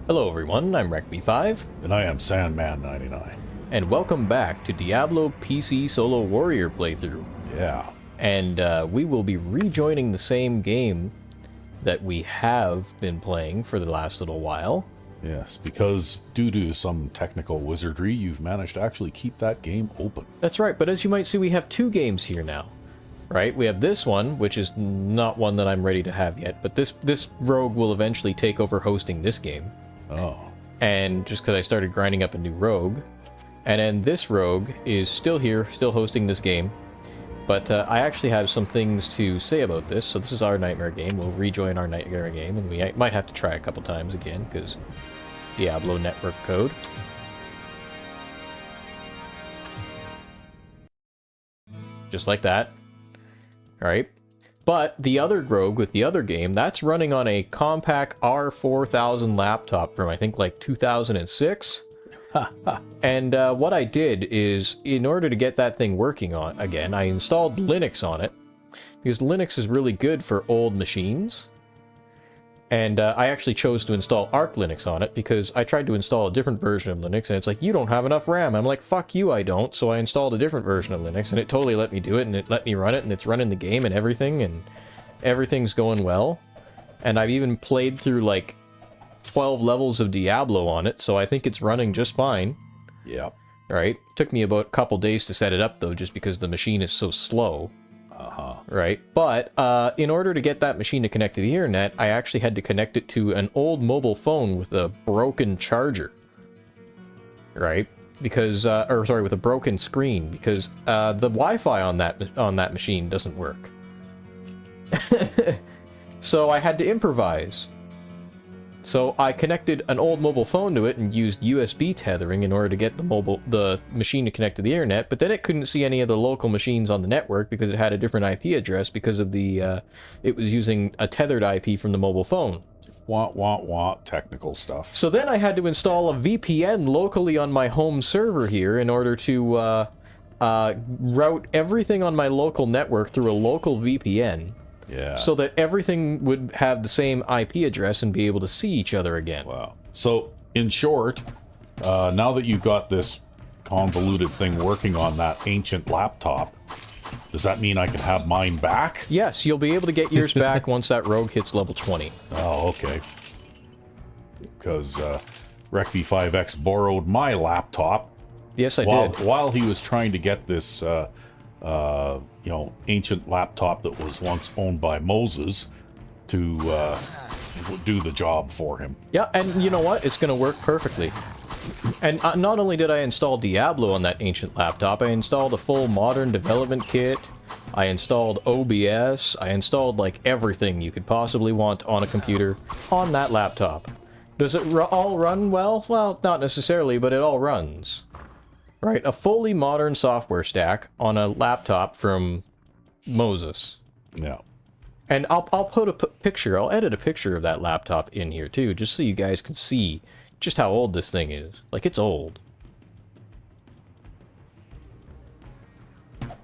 Hello everyone, I'm Rec5, And I am Sandman99. and welcome back to Diablo PC Solo Warrior playthrough. Yeah. And we will be rejoining the same game that we have been playing for the last little while. Yes, because due to some technical wizardry, you've managed to actually keep that game open. That's right, but as you might see, we have two games here now. Right? We have this one, which is not one that I'm ready to have yet, but this rogue will eventually take over hosting this game. Oh. And just because I started grinding up a new rogue. And then this rogue is still here, still hosting this game. But I actually have some things to say about this. So this is our Nightmare game. We'll rejoin our Nightmare game, and we might have to try a couple times again, because Diablo network code. Just like that. Alright. But the other rogue with the other game, that's running on a compact R4000 laptop from I think like 2006. And what I did is, in order to get that thing working on again, I installed Linux on it, because Linux is really good for old machines. And I actually chose to install Arch Linux on it, because I tried to install a different version of Linux, and it's like, you don't have enough RAM. I'm like, fuck you, I don't. So I installed a different version of Linux, and it totally let me do it, and it let me run it, and it's running the game and everything's going well. And I've even played through, like, 12 levels of Diablo on it, so I think it's running just fine. Yeah. Right? Took me about a couple days to set it up, though, just because the machine is so slow. Right? But, in order to get that machine to connect to the internet, I actually had to connect it to an old mobile phone with a broken charger. Right? Because, or sorry, with a broken screen, because, the Wi-Fi on that machine doesn't work. So I had to improvise. So I connected an old mobile phone to it and used USB tethering in order to get the machine to connect to the internet, but then it couldn't see any of the local machines on the network because it had a different IP address because of the, it was using a tethered IP from the mobile phone. Wah, technical stuff. So then I had to install a VPN locally on my home server here in order to, route everything on my local network through a local VPN. Yeah. So that everything would have the same IP address and be able to see each other again. Wow. So, in short, now that you've got this convoluted thing working on that ancient laptop, does that mean I can have mine back? Yes, you'll be able to get yours back once that rogue hits level 20. Oh, okay. Because Rec5X borrowed my laptop. Yes, I did. While he was trying to get this... you know, ancient laptop that was once owned by Moses to do the job for him. Yeah, and you know what? It's going to work perfectly. And not only did I install Diablo on that ancient laptop, I installed a full modern development kit, I installed OBS, I installed like everything you could possibly want on a computer on that laptop. Does it all run well? Well, not necessarily, but it all runs. Right, a fully modern software stack on a laptop from Moses. Yeah. And I'll put a picture, I'll edit a picture of that laptop in here too, just so you guys can see just how old this thing is. Like, it's old. But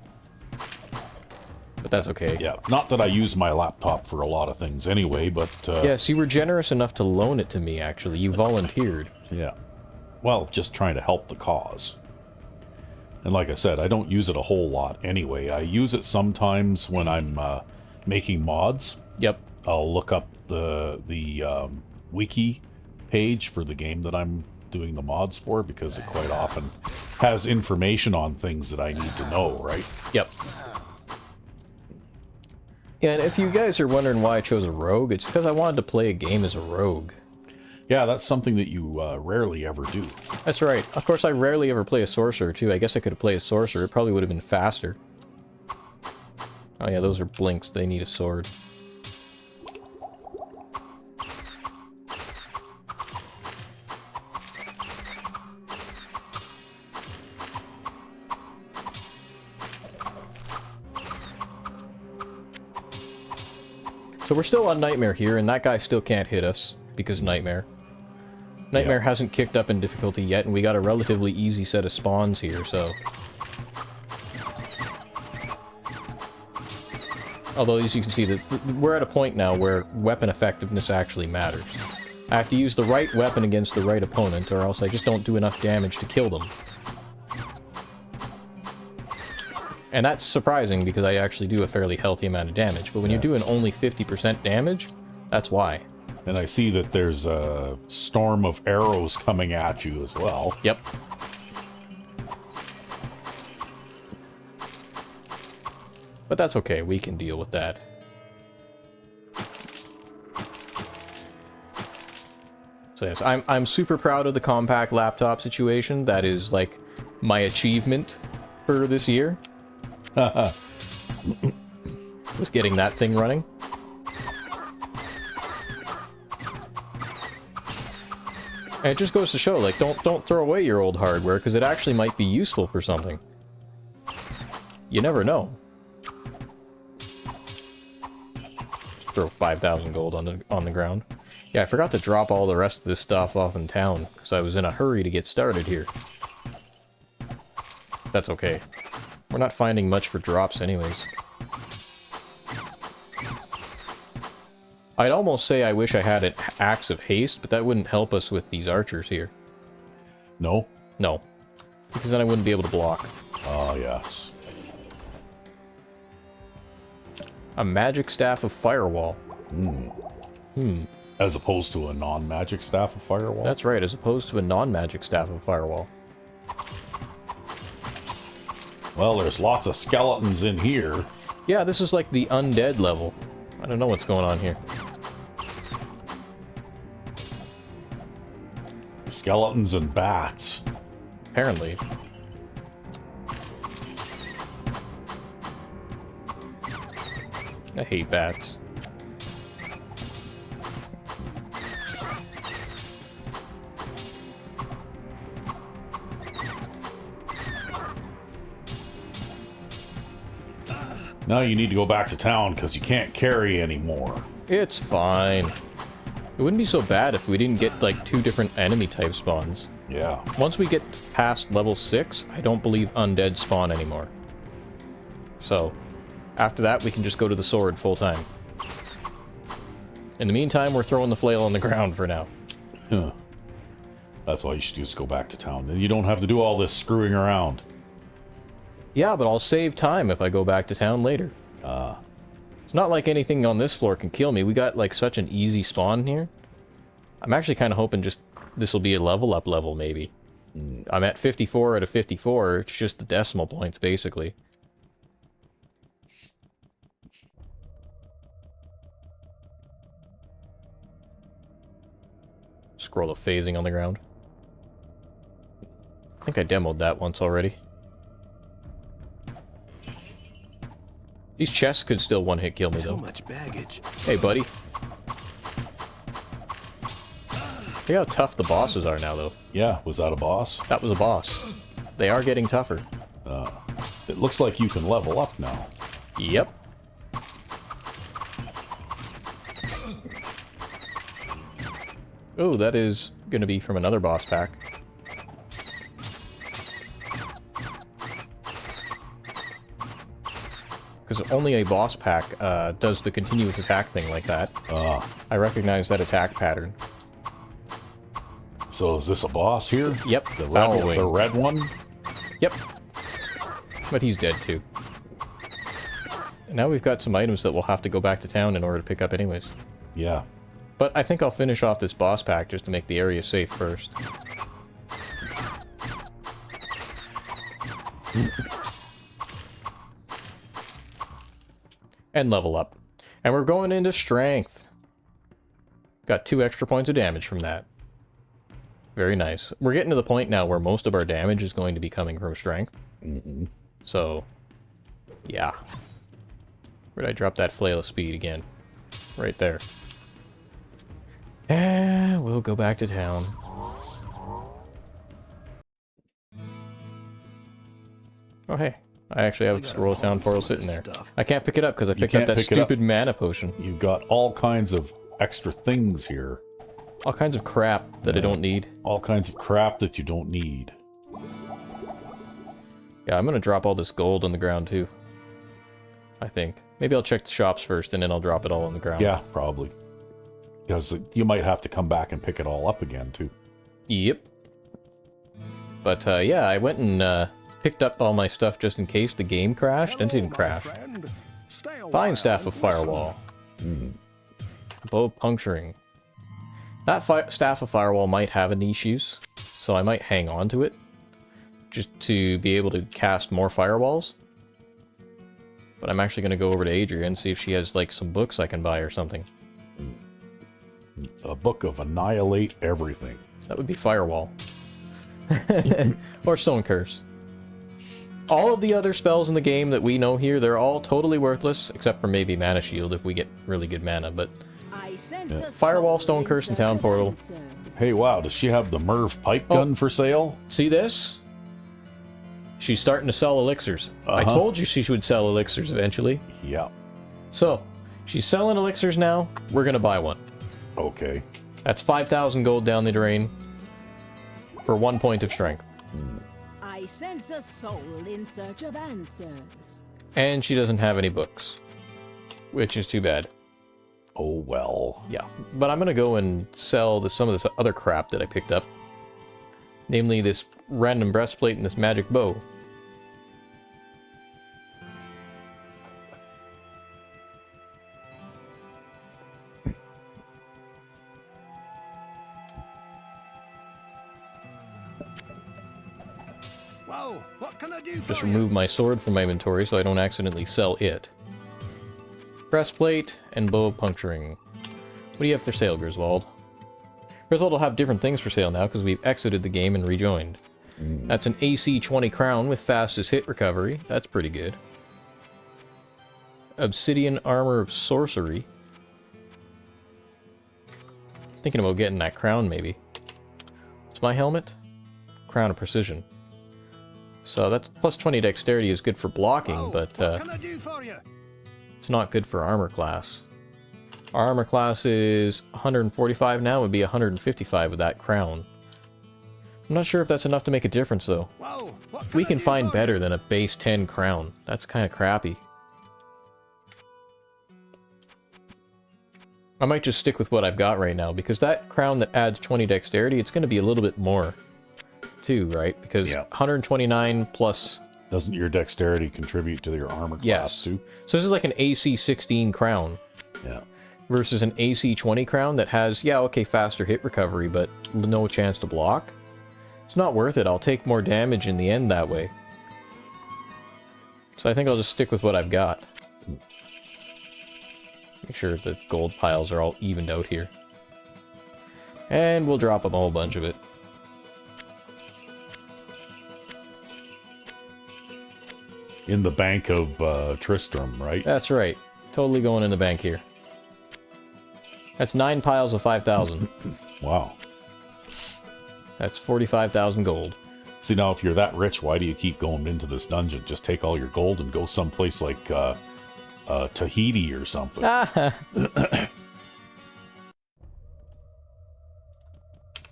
that's okay. Yeah, not that I use my laptop for a lot of things anyway, but... Yes, you were generous enough to loan it to me, actually. You volunteered. Yeah. Well, just trying to help the cause. And like I said, I don't use it a whole lot anyway. I use it sometimes when I'm making mods. Yep. I'll look up the wiki page for the game that I'm doing the mods for, because it quite often has information on things that I need to know, right? Yep. And if you guys are wondering why I chose a rogue, it's because I wanted to play a game as a rogue. Yeah, that's something that you rarely ever do. That's right. Of course, I rarely ever play a sorcerer, too. I guess I could have played a sorcerer. It probably would have been faster. Oh, yeah, those are blinks. They need a sword. So we're still on Nightmare here, and that guy still can't hit us, because Nightmare. Nightmare hasn't kicked up in difficulty yet, and we got a relatively easy set of spawns here, so... Although, as you can see, we're at a point now where weapon effectiveness actually matters. I have to use the right weapon against the right opponent, or else I just don't do enough damage to kill them. And that's surprising, because I actually do a fairly healthy amount of damage. But when you're doing only 50% damage, that's why. And I see that there's a storm of arrows coming at you as well. Yep. But that's okay, we can deal with that. So yes, I'm super proud of the compact laptop situation. That is like my achievement for this year. Was getting that thing running. And it just goes to show, like, don't throw away your old hardware, because it actually might be useful for something. You never know. Just throw 5,000 gold on the ground. Yeah, I forgot to drop all the rest of this stuff off in town, because I was in a hurry to get started here. That's okay. We're not finding much for drops anyways. I'd almost say I wish I had an Axe of Haste, but that wouldn't help us with these archers here. No? No. Because then I wouldn't be able to block. Oh, yes. A magic staff of firewall. As opposed to a non-magic staff of firewall? That's right, as opposed to a non-magic staff of firewall. Well, there's lots of skeletons in here. Yeah, this is like the undead level. I don't know what's going on here. Skeletons and bats. Apparently. I hate bats. Now you need to go back to town because you can't carry anymore. It's fine. It wouldn't be so bad if we didn't get, like, 2 different enemy type spawns. Yeah. Once we get past level 6, I don't believe undead spawn anymore. So, after that, we can just go to the sword full time. In the meantime, we're throwing the flail on the ground for now. Huh. That's why you should just go back to town. Then you don't have to do all this screwing around. Yeah, but I'll save time if I go back to town later. It's not like anything on this floor can kill me. We got, like, such an easy spawn here. I'm actually kind of hoping just this will be a level up level, maybe. I'm at 54 out of 54. It's just the decimal points, basically. Scroll of phasing on the ground. I think I demoed that once already. These chests could still one-hit kill me, though. Too much baggage. Hey, buddy. Look how tough the bosses are now, though. Yeah, was that a boss? That was a boss. They are getting tougher. It looks like you can level up now. Yep. Oh, that is going to be from another boss pack. Because only a boss pack does the continuous attack thing like that. I recognize that attack pattern. So is this a boss here? Yep, The red one? Yep. But he's dead too. And now we've got some items that we'll have to go back to town in order to pick up anyways. Yeah. But I think I'll finish off this boss pack just to make the area safe first. And level up. And we're going into strength. Got 2 extra points of damage from that. Very nice. We're getting to the point now where most of our damage is going to be coming from strength. So, yeah. Where'd I drop that flail of speed again? Right there. And we'll go back to town. Oh, hey. I actually have a scroll town portal sitting there. I can't pick it up because I picked up that stupid mana potion. You've got all kinds of extra things here. All kinds of crap that I don't need. All kinds of crap that you don't need. Yeah, I'm gonna drop all this gold on the ground too. I think. Maybe I'll check the shops first and then I'll drop it all on the ground. Yeah, probably. Because you might have to come back and pick it all up again, too. Yep. But, yeah, I went and, picked up all my stuff just in case the game crashed, and it didn't crash. Fine Staff of Firewall. Bow puncturing. That Staff of Firewall might have an issues, so I might hang on to it. Just to be able to cast more firewalls. But I'm actually going to go over to Adria and see if she has, like, some books I can buy or something. A book of Annihilate Everything. That would be Firewall. Or Stone Curse. All of the other spells in the game that we know here, they're all totally worthless, except for maybe Mana Shield if we get really good mana, but... Firewall, Stone Curse, and Town Portal. Hey, wow, does she have the Merv pipe gun for sale? See this? She's starting to sell elixirs. I told you she would sell elixirs eventually. Yeah. So, she's selling elixirs now. We're gonna buy one. Okay. That's 5,000 gold down the drain for 1 point of strength. I sense a soul in search of answers. And she doesn't have any books, which is too bad. Oh, well. Yeah, but I'm gonna go and sell some of this other crap that I picked up. Namely, this random breastplate and this magic bow. Whoa, what can I do for Just you? remove my sword from my inventory so I don't accidentally sell it. Breastplate and bow puncturing. What do you have for sale, Griswold? Griswold will have different things for sale now because we've exited the game and rejoined. That's an AC 20 crown with fastest hit recovery. That's pretty good. Obsidian armor of sorcery. Thinking about getting that crown, maybe. What's my helmet? Crown of precision. So that's plus 20 dexterity is good for blocking, Whoa, but what can I do for you? it's not good for armor class. Our armor class is 145 now, would be 155 with that crown. I'm not sure if that's enough to make a difference, though. Whoa, what We I can do find for better you? than a base 10 crown. That's kind of crappy. I might just stick with what I've got right now, because that crown that adds 20 dexterity, it's going to be a little bit more, too, right? Because 129 plus... Doesn't your dexterity contribute to your armor class, Yes. too? So this is like an AC 16 crown. Yeah. Versus an AC 20 crown that has, yeah, okay, faster hit recovery, but no chance to block. It's not worth it. I'll take more damage in the end that way. So I think I'll just stick with what I've got. Make sure the gold piles are all evened out here. And we'll drop a whole bunch of it. In the bank of Tristram, right? That's right. Totally going in the bank here. That's 9 piles of 5,000. Wow. That's 45,000 gold. See, now, if you're that rich, why do you keep going into this dungeon? Just take all your gold and go someplace like Tahiti or something.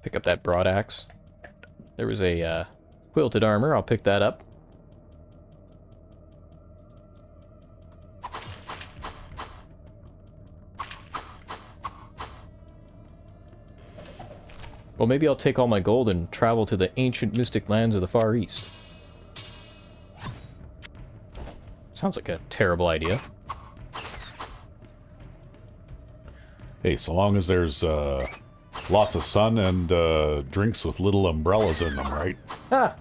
Pick up that broad axe. There was a quilted armor. I'll pick that up. Well, maybe I'll take all my gold and travel to the ancient mystic lands of the Far East. Sounds like a terrible idea. Hey, so long as there's lots of sun and drinks with little umbrellas in them, right? Ah!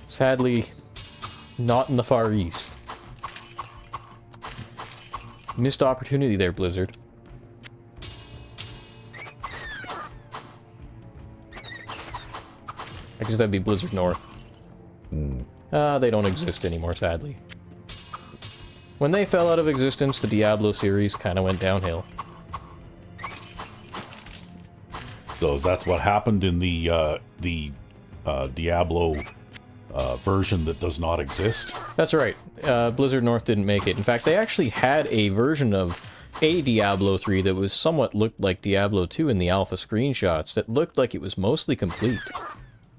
Sadly, not in the Far East. Missed opportunity there, Blizzard. I guess that'd be Blizzard North. They don't exist anymore, sadly. When they fell out of existence, the Diablo series kind of went downhill. So that's what happened in the Diablo version that does not exist? That's right. Blizzard North didn't make it. In fact, they actually had a version of a Diablo 3 that was somewhat looked like Diablo 2 in the alpha screenshots that looked like it was mostly complete.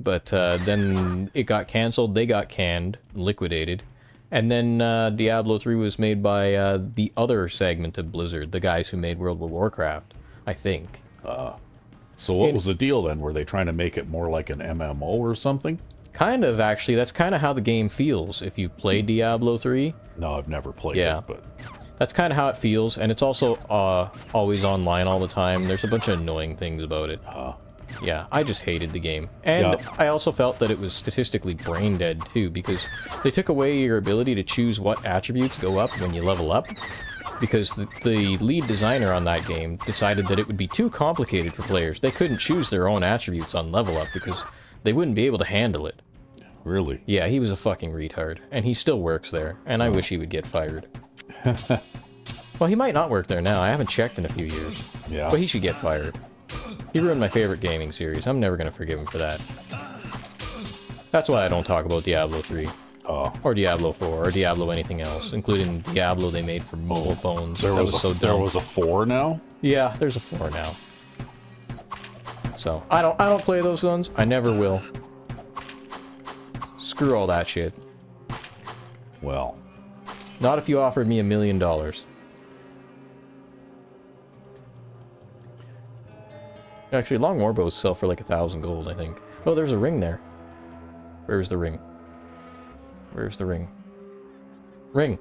But then it got cancelled, they got canned, liquidated, And then Diablo 3 was made by the other segment of Blizzard, the guys who made World of Warcraft, I think. So what was the deal then? Were they trying to make it more like an MMO or something? Kind of, actually. That's kind of how the game feels if you play Diablo 3. No, I've never played Yeah. it, but... That's kind of how it feels, and it's also always online all the time. There's a bunch of annoying things about it. Yeah, I just hated the game. And Yeah. I also felt that it was statistically brain dead, too, because they took away your ability to choose what attributes go up when you level up. Because the lead designer on that game decided that it would be too complicated for players. They couldn't choose their own attributes on level up because they wouldn't be able to handle it. Really? Yeah, he was a fucking retard, and he still works there, and I wish he would get fired. Well, he might not work there now. I haven't checked in a few years. Yeah. But he should get fired. He ruined my favorite gaming series. I'm never going to forgive him for that. That's why I don't talk about Diablo 3. Or Diablo 4, or Diablo anything else, including Diablo they made for mobile phones. There That was, so there dumb. was a 4 now? Yeah, there's a 4 now. So, I don't play those ones. I never will. Screw all that shit. Well, Not if you offered me $1 million. Actually, long warbows sell for like 1,000 gold, I think. Oh, there's a ring there. Where's the ring? Where's the ring? Ring!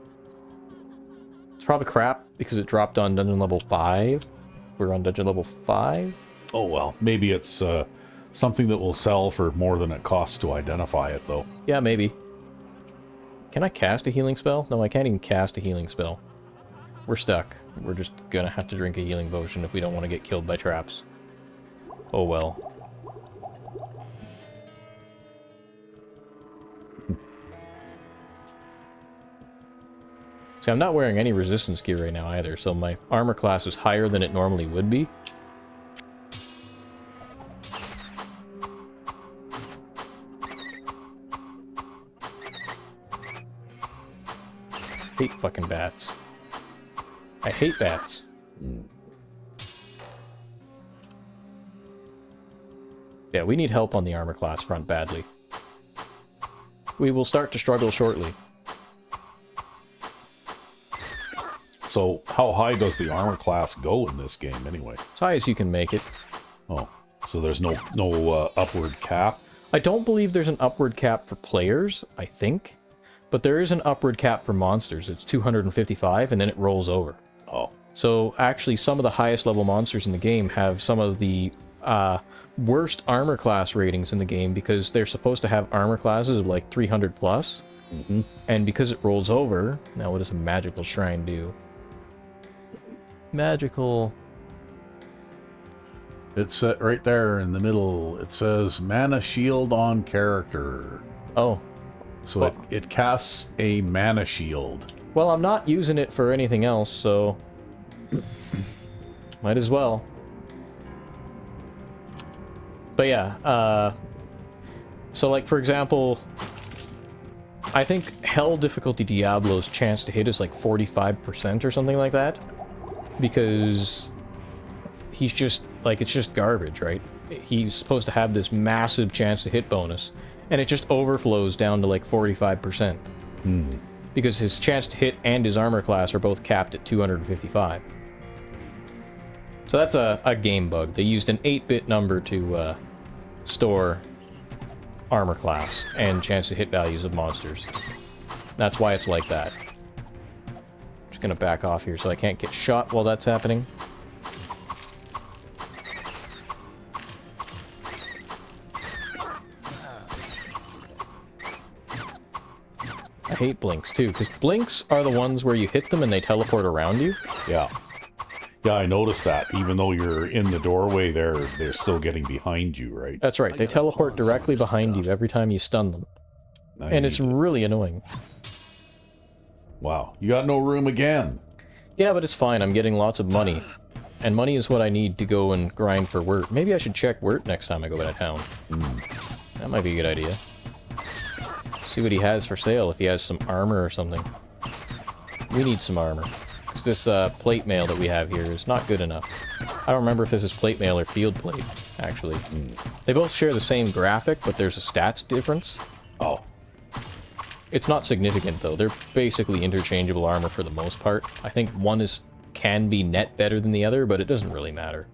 It's probably crap because it dropped on dungeon level 5. We're on dungeon level 5. oh well. Maybe it's something that will sell for more than it costs to identify it, though. Yeah, maybe. Can I cast a healing spell? No, I can't even cast a healing spell. We're stuck. We're just gonna have to drink a healing potion if we don't want to get killed by traps. Oh well. See, I'm not wearing any resistance gear right now either, so my armor class is higher than it normally would be. Hate fucking bats. I hate bats. Yeah, we need help on the armor class front badly. We will start to struggle shortly. So, how high does the armor class go in this game, anyway? As high as you can make it. Oh, so there's no upward cap? I don't believe there's an upward cap for players, I think. But there is an upward cap for monsters. It's 255, and then it rolls over. Oh. So, actually, some of the highest level monsters in the game have some of the worst armor class ratings in the game because they're supposed to have armor classes of like 300 plus. Mm-hmm. And because it rolls over... Now, what does a magical shrine do? Magical... It's right there in the middle. It says mana shield on character. Oh. So Well- it casts a mana shield. Well, I'm not using it for anything else, so... Might as well. But yeah, so like, for example... I think Hell difficulty Diablo's chance to hit is like 45% or something like that. Because... he's just, like, it's just garbage, right? He's supposed to have this massive chance to hit bonus, and it just overflows down to like 45%. Because his chance to hit and his armor class are both capped at 255. So that's a game bug. They used an 8-bit number to store armor class and chance to hit values of monsters. That's why it's like that. Just gonna back off here so I can't get shot while that's happening. I hate blinks too, because blinks are the ones where you hit them and they teleport around you. Yeah. Yeah, I noticed that. Even though you're in the doorway, they're still getting behind you, right? That's right, they teleport directly behind you every time you stun them. Now And you it's need to- really annoying. Wow, you got no room again. Yeah, but it's fine, I'm getting lots of money. And money is what I need to go and grind for Wirt. Maybe I should check Wirt next time I go out of town. That might be a good idea. See what he has for sale, if he has some armor or something. We need some armor. Because this plate mail that we have here is not good enough. I don't remember if this is plate mail or field plate, actually. They both share the same graphic, but there's a stats difference. Oh. It's not significant, though. They're basically interchangeable armor for the most part. I think one can be net better than the other, but it doesn't really matter.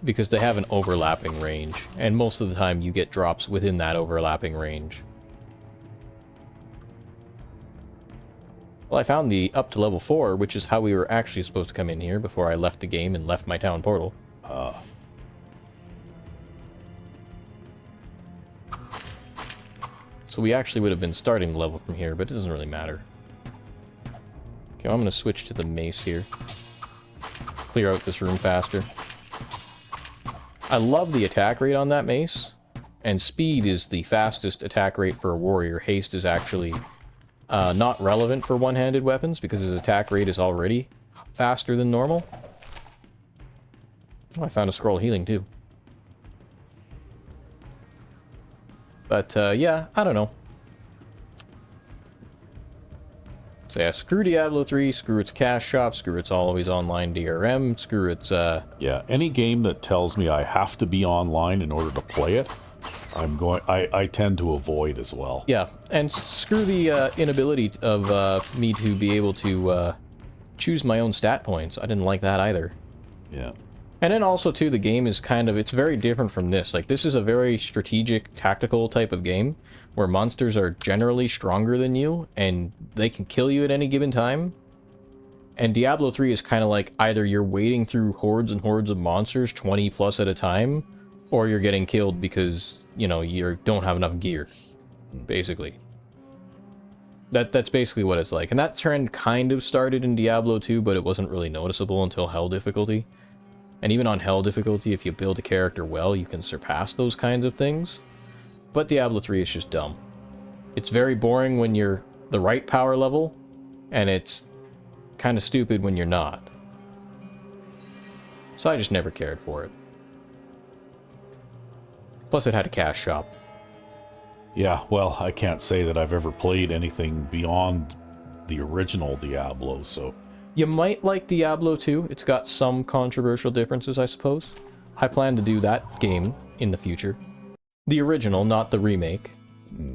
Because they have an overlapping range, and most of the time you get drops within that overlapping range. Well, I found the up to level 4, which is how we were actually supposed to come in here before I left the game and left my town portal. So we actually would have been starting the level from here, but it doesn't really matter. Okay, I'm going to switch to the mace here. Clear out this room faster. I love the attack rate on that mace, and speed is the fastest attack rate for a warrior. Haste is actually not relevant for one-handed weapons because his attack rate is already faster than normal. Oh, I found a scroll of healing too. But yeah, I don't know. So yeah, screw Diablo 3, screw its cash shop, screw its always online DRM, screw its Yeah, any game that tells me I have to be online in order to play it, I tend to avoid as well. Yeah, and screw the inability of me to be able to choose my own stat points. I didn't like that either. Yeah. And then also, too, the game is it's very different from this. Like, this is a very strategic, tactical type of game, where monsters are generally stronger than you, and they can kill you at any given time. And Diablo 3 is kind of like, either you're wading through hordes and hordes of monsters, 20 plus at a time, or you're getting killed because, you know, you don't have enough gear, basically. That's basically what it's like. And that trend kind of started in Diablo 2, but it wasn't really noticeable until Hell difficulty. And even on Hell difficulty, if you build a character well, you can surpass those kinds of things. But Diablo 3 is just dumb. It's very boring when you're the right power level, and it's kind of stupid when you're not. So I just never cared for it. Plus it had a cash shop. Yeah, well, I can't say that I've ever played anything beyond the original Diablo, so... You might like Diablo 2. It's got some controversial differences, I suppose. I plan to do that game in the future. The original, not the remake.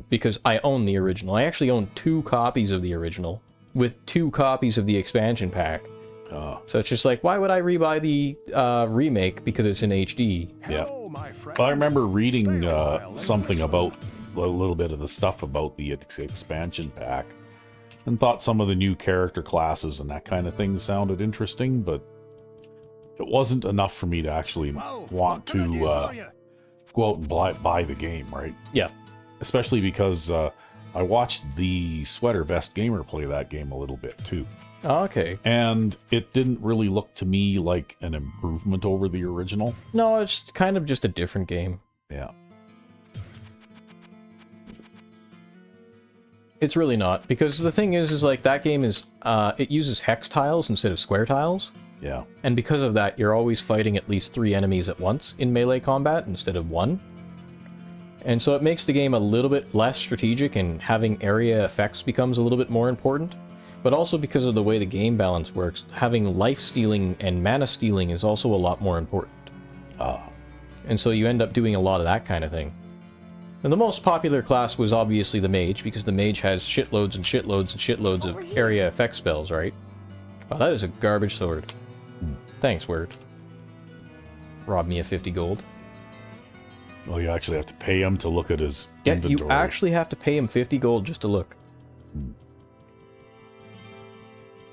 Because I own the original. I actually own 2 copies of the original, with 2 copies of the expansion pack. So it's just like, why would I rebuy the remake because it's in HD? Yeah. Hello, my friend. But I remember reading Stay a while and something listen. about a little bit of the stuff about the expansion pack, and thought some of the new character classes and that kind of thing sounded interesting, but it wasn't enough for me to actually Whoa, want what can I do to for you? go out and buy the game, right? Yeah. Especially because I watched the Sweater Vest Gamer play that game a little bit too. Okay. And it didn't really look to me like an improvement over the original. No, it's kind of just a different game. Yeah. It's really not, because the thing is like, that game is, it uses hex tiles instead of square tiles. Yeah. And because of that, you're always fighting at least 3 enemies at once in melee combat instead of 1. And so it makes the game a little bit less strategic, and having area effects becomes a little bit more important. But also because of the way the game balance works, having life stealing and mana stealing is also a lot more important. And so you end up doing a lot of that kind of thing. And the most popular class was obviously the mage, because the mage has shitloads and shitloads and shitloads of area effect spells, right? Wow, that is a garbage sword. Thanks, Word. Rob me of 50 gold. Well, you actually have to pay him to look at his Yeah, inventory. you actually have to pay him 50 gold just to look.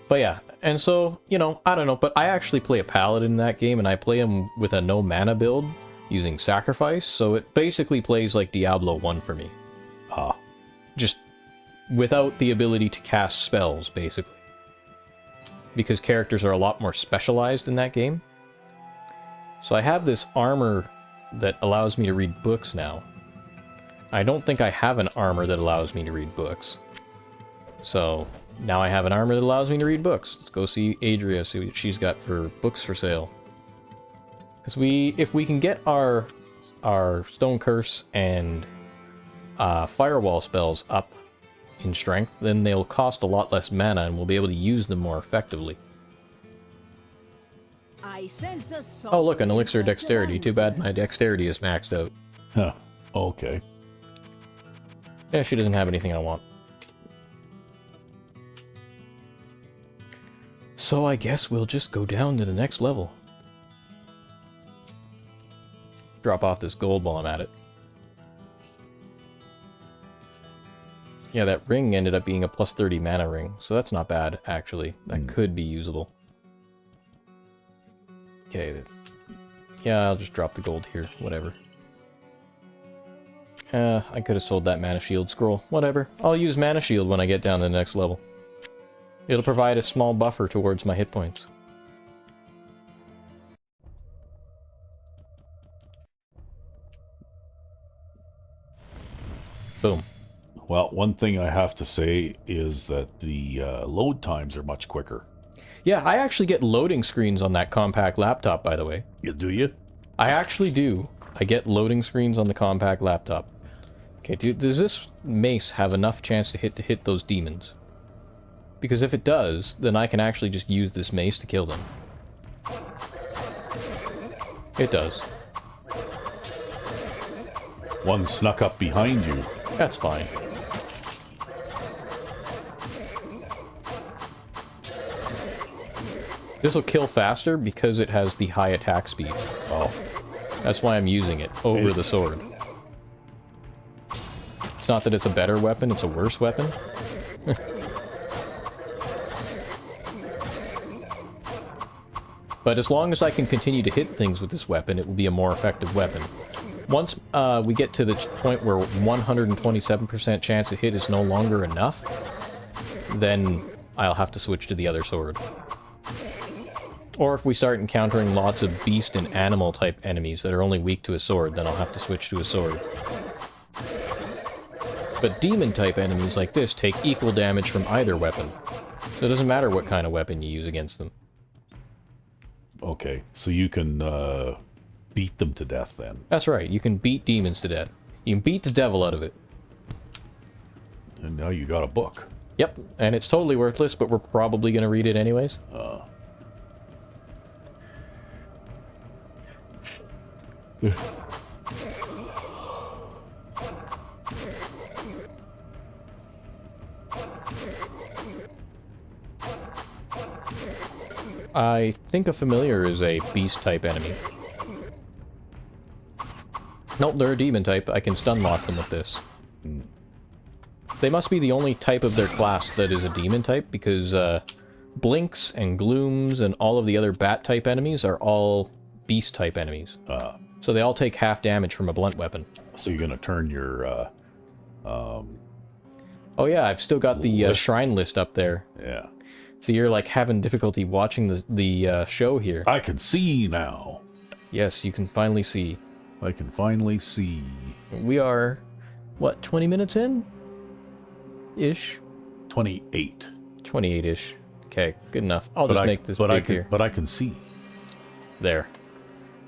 But yeah, and so, you know, I don't know, but I actually play a paladin in that game, and I play him with a no mana build using sacrifice, so it basically plays like Diablo 1 for me. Just without the ability to cast spells, basically. Because characters are a lot more specialized in that game. So I have this armor that allows me to read books now. I don't think I have an armor that allows me to read books. So now I have an armor that allows me to read books. Let's go see Adria, see what she's got for books for sale. Because if we can get our Stone Curse and Firewall spells up in strength, then they'll cost a lot less mana, and we'll be able to use them more effectively. I sense a soul Oh look, an in elixir of search of dexterity. Too bad my answers. dexterity is maxed out. Huh. Okay. Yeah, she doesn't have anything I want. So I guess we'll just go down to the next level. Drop off this gold while I'm at it. Yeah, that ring ended up being a plus 30 mana ring, so that's not bad, actually. That could be usable. Okay. Yeah, I'll just drop the gold here. Whatever. I could have sold that mana shield scroll. Whatever. I'll use mana shield when I get down to the next level. It'll provide a small buffer towards my hit points. Boom. Well, one thing I have to say is that the load times are much quicker. Yeah, I actually get loading screens on that compact laptop, by the way. Do you? I actually do. I get loading screens on the compact laptop. Okay, dude, does this mace have enough chance to hit those demons? Because if it does, then I can actually just use this mace to kill them. It does. One snuck up behind you. That's fine. This will kill faster because it has the high attack speed. Oh. That's why I'm using it over the sword. It's not that it's a better weapon, it's a worse weapon. But as long as I can continue to hit things with this weapon, it will be a more effective weapon. Once we get to the point where 127% chance to hit is no longer enough, then I'll have to switch to the other sword. Or if we start encountering lots of beast and animal type enemies that are only weak to a sword, then I'll have to switch to a sword. But demon type enemies like this take equal damage from either weapon. So it doesn't matter what kind of weapon you use against them. Okay, so you can beat them to death then. That's right, you can beat demons to death. You can beat the devil out of it. And now you got a book. Yep, and it's totally worthless, but we're probably going to read it anyways. I think a familiar is a beast-type enemy. Nope, they're a demon type. I can stun lock them with this. They must be the only type of their class that is a demon type, because Blinks and Glooms and all of the other bat-type enemies are all beast-type enemies. So they all take half damage from a blunt weapon. So you're gonna turn your Oh yeah, I've still got the shrine list up there. yeah. So you're like having difficulty watching the show here. I can see now. Yes, you can finally see. I can finally see. We are, what, 20 minutes in? Ish? 28. 28-ish. Okay, good enough. I'll just make this big here. But I can see. There.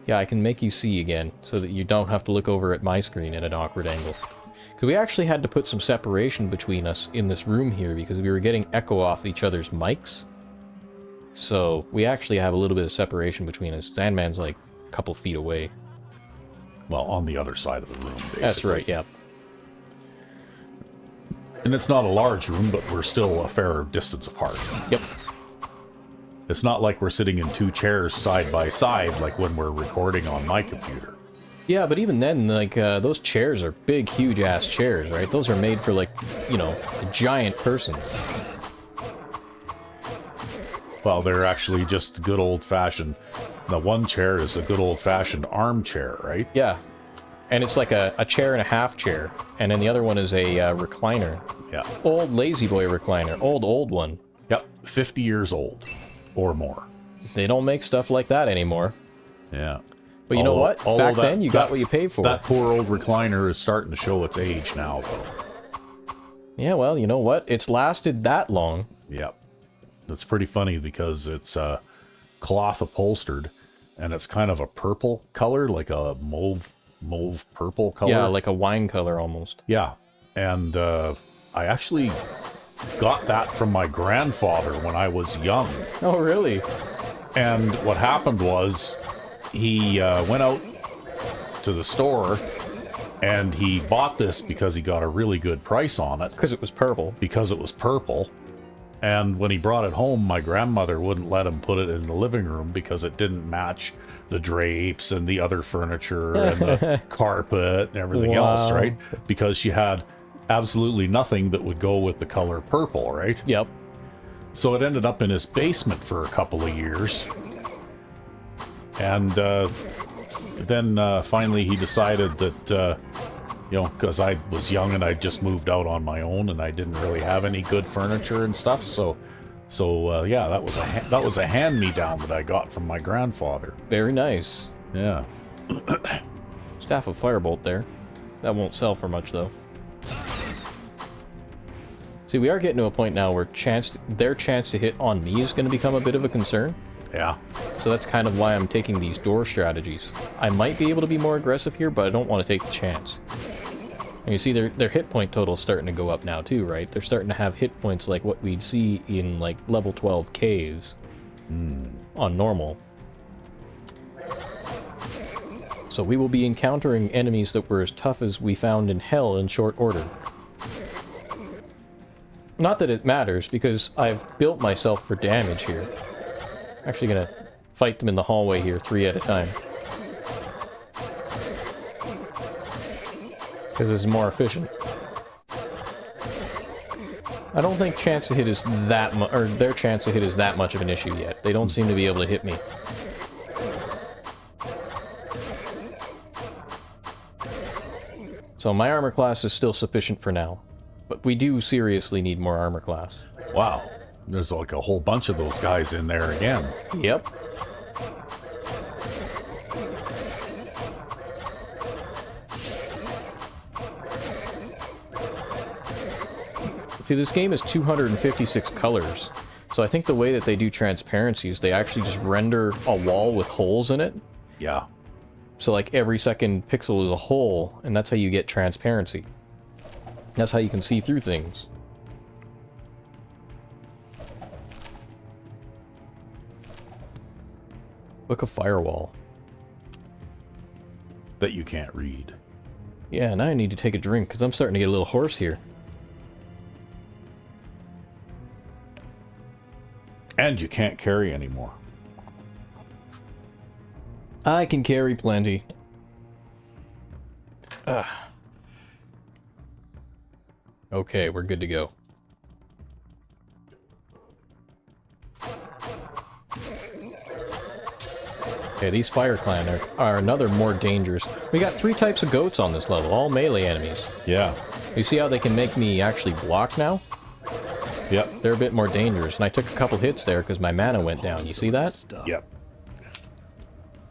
Yeah, I can make you see again, so that you don't have to look over at my screen at an awkward angle. Because we actually had to put some separation between us in this room here, because we were getting echo off each other's mics. So, we actually have a little bit of separation between us. Sandman's like a couple feet away. Well, on the other side of the room, basically. That's right, yeah. And it's not a large room, but we're still a fair distance apart. Yep. It's not like we're sitting in two chairs side by side, like when we're recording on my computer. Yeah, but even then, like, those chairs are big, huge-ass chairs, right? Those are made for, like, you know, a giant person. Well, they're actually just good old-fashioned... The one chair is a good old-fashioned armchair, right? Yeah. And it's like a chair and a half chair. And then the other one is a recliner. Yeah. Old lazy boy recliner. Old one. Yep, 50 years old. Or more. They don't make stuff like that anymore. Yeah. But you know what? Back then, you got what you paid for. That poor old recliner is starting to show its age now, though. Yeah, well, you know what? It's lasted that long. Yep. It's pretty funny because it's cloth upholstered, and it's kind of a purple color, like a mauve purple color. Yeah, like a wine color almost. Yeah. And I actually got that from my grandfather when I was young. Oh, really? And what happened was he went out to the store And he bought this because he got a really good price on it. Because it was purple. Because it was purple. And when he brought it home, my grandmother wouldn't let him put it in the living room because it didn't match the drapes and the other furniture and the carpet and everything else, right? Because she had absolutely nothing that would go with the color purple, right? Yep. So it ended up in his basement for a couple of years. And then finally he decided that, you know, because I was young and I just moved out on my own and I didn't really have any good furniture and stuff. So yeah, that was a hand-me-down that I got from my grandfather. Very nice. Yeah. Staff of Firebolt there. That won't sell for much, though. See, we are getting to a point now where their chance to hit on me is going to become a bit of a concern. Yeah. So that's kind of why I'm taking these door strategies. I might be able to be more aggressive here, but I don't want to take the chance. And you see their hit point total is starting to go up now too, right? They're starting to have hit points like what we'd see in like level 12 caves on normal. So we will be encountering enemies that were as tough as we found in Hell in short order. Not that it matters, because I've built myself for damage here. Actually gonna fight them in the hallway here, 3 at a time. Because it's more efficient. I don't think chance to hit is that much, or their chance to hit is that much of an issue yet. They don't seem to be able to hit me. So my armor class is still sufficient for now. But we do seriously need more armor class. Wow. There's like a whole bunch of those guys in there again. Yep. See, this game is 256 colors. So I think the way that they do transparency is they actually just render a wall with holes in it. Yeah. So like every second pixel is a hole, and that's how you get transparency. That's how you can see through things. Book of Firewall. That you can't read. Yeah, now I need to take a drink, because I'm starting to get a little hoarse here. And you can't carry anymore. I can carry plenty. Okay, we're good to go. Okay, these Fire Clan are another more dangerous. We got 3 types of goats on this level, all melee enemies. Yeah. You see how they can make me actually block now? Yep. They're a bit more dangerous, and I took a couple hits there because my mana went down. You see that? Yep.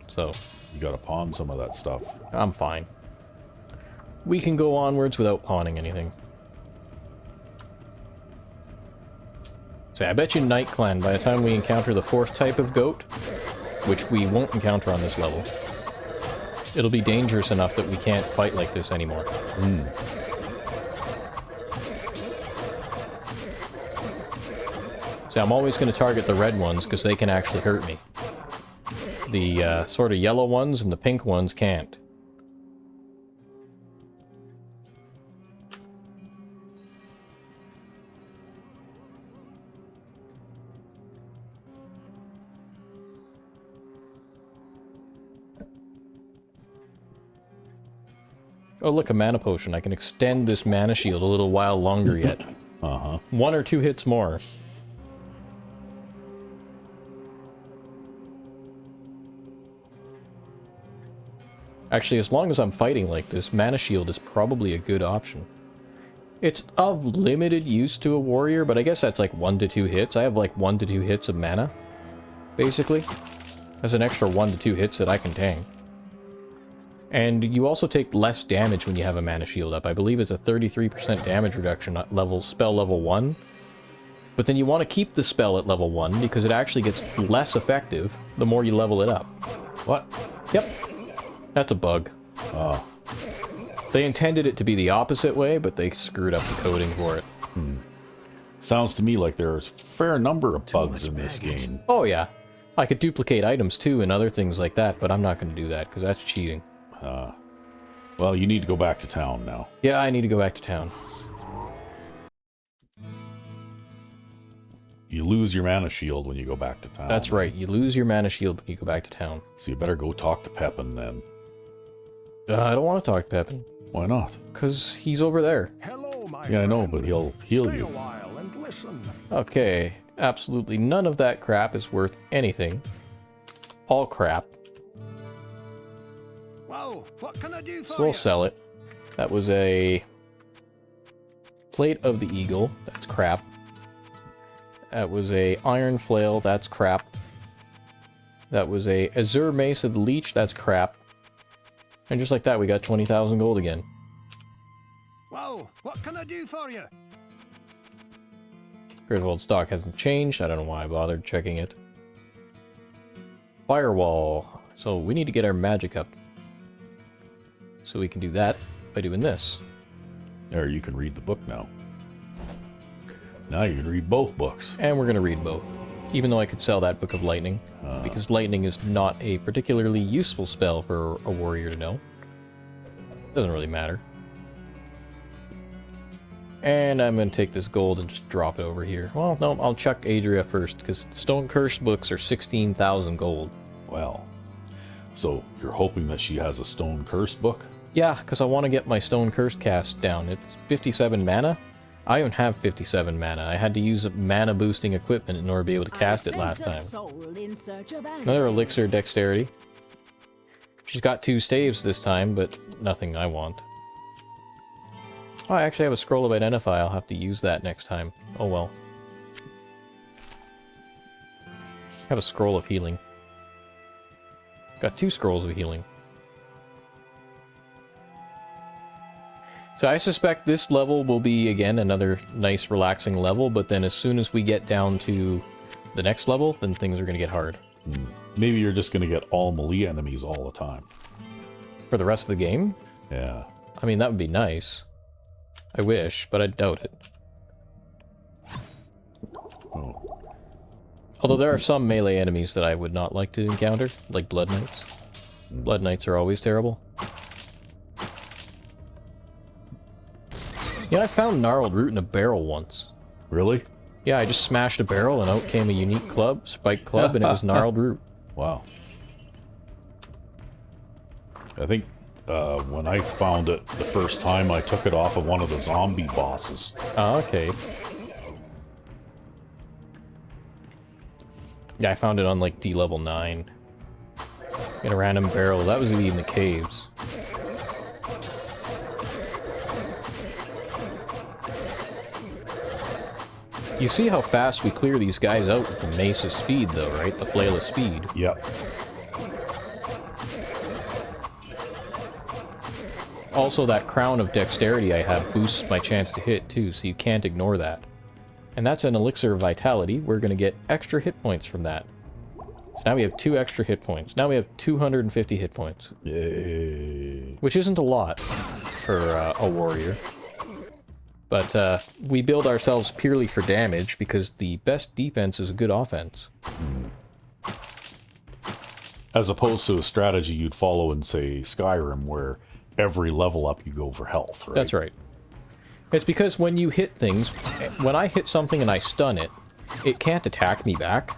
So, You gotta pawn some of that stuff. I'm fine. We can go onwards without pawning anything. So I bet you Night Clan, by the time we encounter the 4th type of goat, which we won't encounter on this level, it'll be dangerous enough that we can't fight like this anymore. So I'm always going to target the red ones because they can actually hurt me. The sort of yellow ones and the pink ones can't. Oh, look, a mana potion. I can extend this mana shield a little while longer yet. 1 or 2 hits more. Actually, as long as I'm fighting like this, mana shield is probably a good option. It's of limited use to a warrior, but I guess that's like 1 to 2 hits. I have like 1 to 2 hits of mana, basically. That's an extra 1 to 2 hits that I can tank. And you also take less damage when you have a mana shield up. I believe it's a 33% damage reduction at spell level 1. But then you want to keep the spell at level 1 because it actually gets less effective the more you level it up. What? Yep. That's a bug. Oh. They intended it to be the opposite way, but they screwed up the coding for it. Sounds to me like there's a fair number of bugs in this game. Oh yeah. I could duplicate items too and other things like that, but I'm not going to do that because that's cheating. Well, you need to go back to town now. Yeah, I need to go back to town. You lose your mana shield when you go back to town. That's right. You lose your mana shield when you go back to town. So you better go talk to Pepin then. I don't want to talk to Pepin. Why not? Because he's over there. Hello, my Yeah, I know, friend. but he'll heal Stay you. a while and listen. Okay. Absolutely none of that crap is worth anything. All crap. Whoa, what can I do for So we'll you? sell it. That was a Plate of the Eagle. That's crap. That was a Iron Flail. That's crap. That was a Azure Mace of the Leech. That's crap. And just like that, we got 20,000 gold again. Whoa, what can I do for you? Griswold stock hasn't changed. I don't know why I bothered checking it. Firewall. So we need to get our magic up. So we can do that by doing this. There, you can read the book now. Now you can read both books. And we're going to read both. Even though I could sell that Book of Lightning. Because Lightning is not a particularly useful spell for a warrior to know. Doesn't really matter. And I'm going to take this gold and just drop it over here. Well, no, I'll chuck Adria first, because Stone Curse books are 16,000 gold. Well, so you're hoping that she has a Stone Curse book? Yeah, because I want to get my Stone Curse cast down. It's 57 mana. I don't have 57 mana. I had to use mana boosting equipment in order to be able to cast it last time. Another Elixir Dexterity. She's got 2 staves this time, but nothing I want. Oh, I actually have a Scroll of Identify. I'll have to use that next time. Oh well. I have a Scroll of Healing. Got 2 Scrolls of Healing. So I suspect this level will be, again, another nice relaxing level, but then as soon as we get down to the next level, then things are going to get hard. Maybe you're just going to get all melee enemies all the time. For the rest of the game? Yeah. I mean, that would be nice. I wish, but I doubt it. Oh. Although there are some melee enemies that I would not like to encounter, like Blood Knights. Blood Knights are always terrible. Yeah, I found gnarled root in a barrel once. Really? Yeah, I just smashed a barrel and out came a unique club, spike club, and it was gnarled root. Wow. I think when I found it the first time, I took it off of one of the zombie bosses. Oh, okay. Yeah, I found it on like D level 9. In a random barrel. That was in the caves. You see how fast we clear these guys out with the Mace of Speed, though, right? The Flail of Speed. Yep. Also, that Crown of Dexterity I have boosts my chance to hit, too, so you can't ignore that. And that's an Elixir of Vitality. We're going to get extra hit points from that. So now we have 2 extra hit points. Now we have 250 hit points. Yay. Which isn't a lot for a warrior. But we build ourselves purely for damage because the best defense is a good offense. As opposed to a strategy you'd follow in, say, Skyrim, where every level up you go for health, right? That's right. It's because when you hit things, when I hit something and I stun it, it can't attack me back.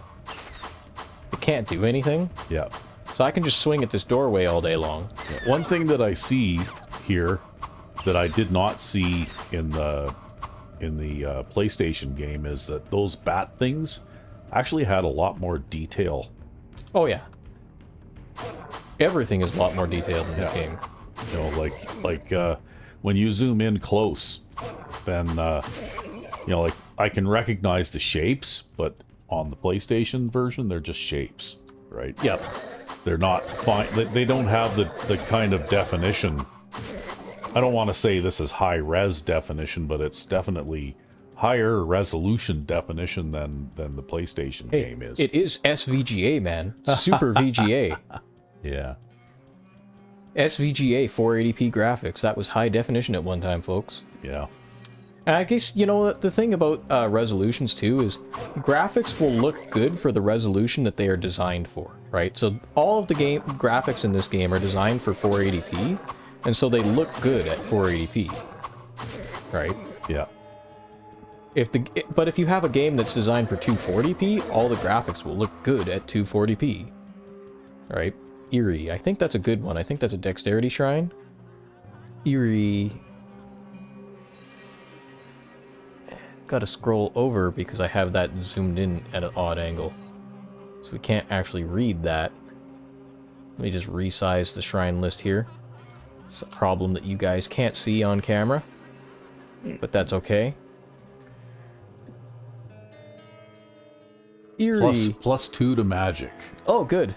It can't do anything. Yeah. So I can just swing at this doorway all day long. Yeah. One thing that I see here that I did not see in the PlayStation game is that those bat things actually had a lot more detail. Oh yeah. Everything is a lot more detailed in this game. You know, when you zoom in close, then you know, like I can recognize the shapes, but on the PlayStation version, they're just shapes, right? Yep. They're not fine. They don't have the kind of definition. I don't want to say this is high-res definition, but it's definitely higher resolution definition than the PlayStation game is. It is SVGA, man. Super VGA. Yeah. SVGA 480p graphics. That was high definition at one time, folks. Yeah. And I guess, you know, the thing about resolutions, too, is graphics will look good for the resolution that they are designed for, right? So all of the game graphics in this game are designed for 480p, and so they look good at 480p, right? Yeah. But if you have a game that's designed for 240p, all the graphics will look good at 240p, right? Eerie, I think that's a good one. I think that's a dexterity shrine. Eerie. Gotta scroll over because I have that zoomed in at an odd angle. So we can't actually read that. Let me just resize the shrine list here. It's a problem that you guys can't see on camera, but that's okay. Eerie. Plus 2 to magic. Oh, good.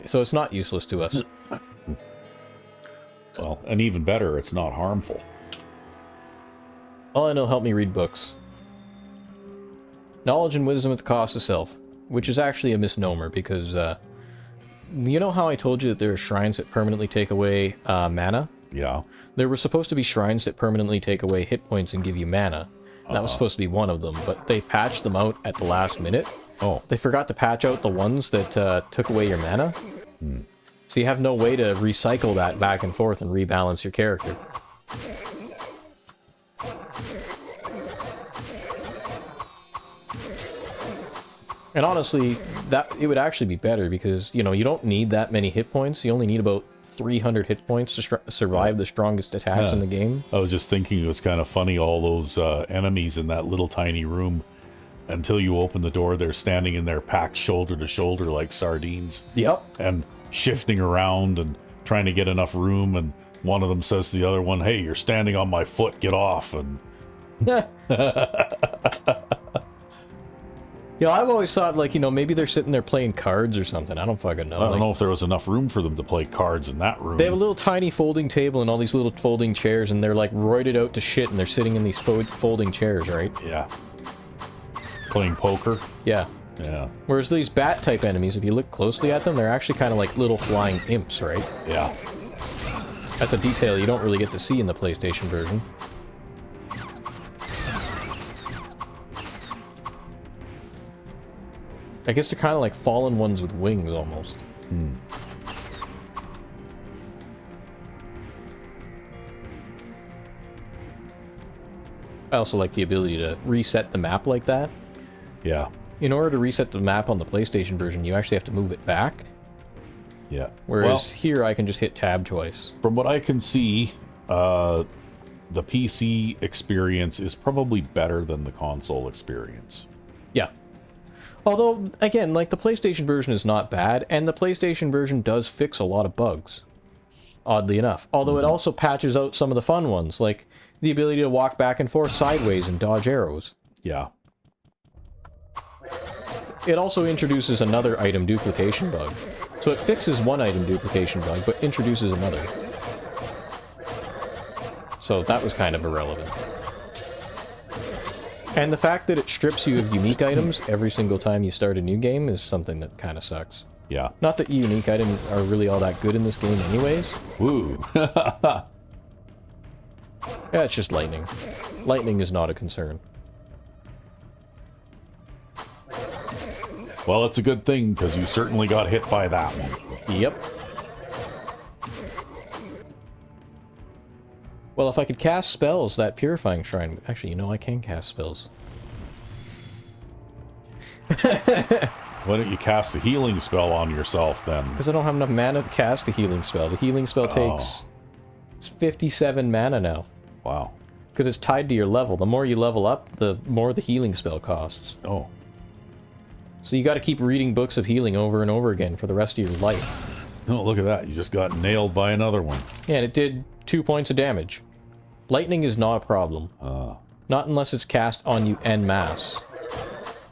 So it's not useless to us. Well, and even better, it's not harmful. Oh, and it'll help me read books. Knowledge and wisdom at the cost of self, which is actually a misnomer because, you know how I told you that there are shrines that permanently take away mana? Yeah. There were supposed to be shrines that permanently take away hit points and give you mana. And that was supposed to be one of them, but they patched them out at the last minute. Oh. They forgot to patch out the ones that took away your mana. So you have no way to recycle that back and forth and rebalance your character. And honestly, it would actually be better because, you know, you don't need that many hit points. You only need about 300 hit points to survive the strongest attacks in the game. I was just thinking it was kind of funny, all those enemies in that little tiny room. Until you open the door, they're standing in there packed shoulder to shoulder like sardines. Yep. And shifting around and trying to get enough room. And one of them says to the other one, "Hey, you're standing on my foot, get off." And yeah, I've always thought, like, you know, maybe they're sitting there playing cards or something. I don't fucking know. I don't know if there was enough room for them to play cards in that room. They have a little tiny folding table and all these little folding chairs, and they're like roided out to shit, and they're sitting in these folding chairs, right? Yeah. Playing poker. Yeah. Yeah. Whereas these bat-type enemies, if you look closely at them, they're actually kind of like little flying imps, right? Yeah. That's a detail you don't really get to see in the PlayStation version. I guess they're kind of like fallen ones with wings, almost. I also like the ability to reset the map like that. Yeah. In order to reset the map on the PlayStation version, you actually have to move it back. Yeah. Whereas here, I can just hit tab twice. From what I can see, the PC experience is probably better than the console experience. Yeah. Although, again, like, the PlayStation version is not bad, and the PlayStation version does fix a lot of bugs. Oddly enough. Although it also patches out some of the fun ones, like the ability to walk back and forth sideways and dodge arrows. Yeah. It also introduces another item duplication bug. So it fixes one item duplication bug, but introduces another. So that was kind of irrelevant. And the fact that it strips you of unique items every single time you start a new game is something that kind of sucks. Yeah. Not that unique items are really all that good in this game anyways. Woo. Yeah, it's just lightning. Lightning is not a concern. Well, it's a good thing, because you certainly got hit by that one. Yep. Well, if I could cast spells, that Purifying Shrine... Actually, you know, I can cast spells. Why don't you cast a healing spell on yourself, then? Because I don't have enough mana to cast a healing spell. The healing spell takes... It's 57 mana now. Wow. Because it's tied to your level. The more you level up, the more the healing spell costs. Oh. So you got to keep reading books of healing over and over again for the rest of your life. Oh, look at that. You just got nailed by another one. Yeah, and it did 2 points of damage. Lightning is not a problem. Not unless it's cast on you en masse.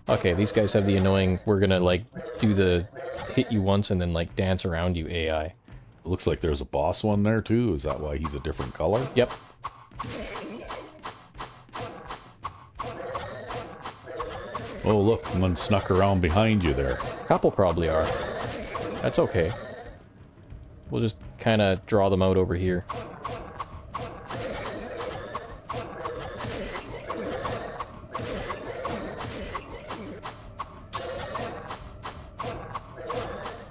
Okay, these guys have the annoying, we're gonna, like, do the hit you once and then, like, dance around you AI. It looks like there's a boss one there, too. Is that why he's a different color? Yep. Oh, look, one snuck around behind you there. Couple probably are. That's okay. We'll just kind of draw them out over here.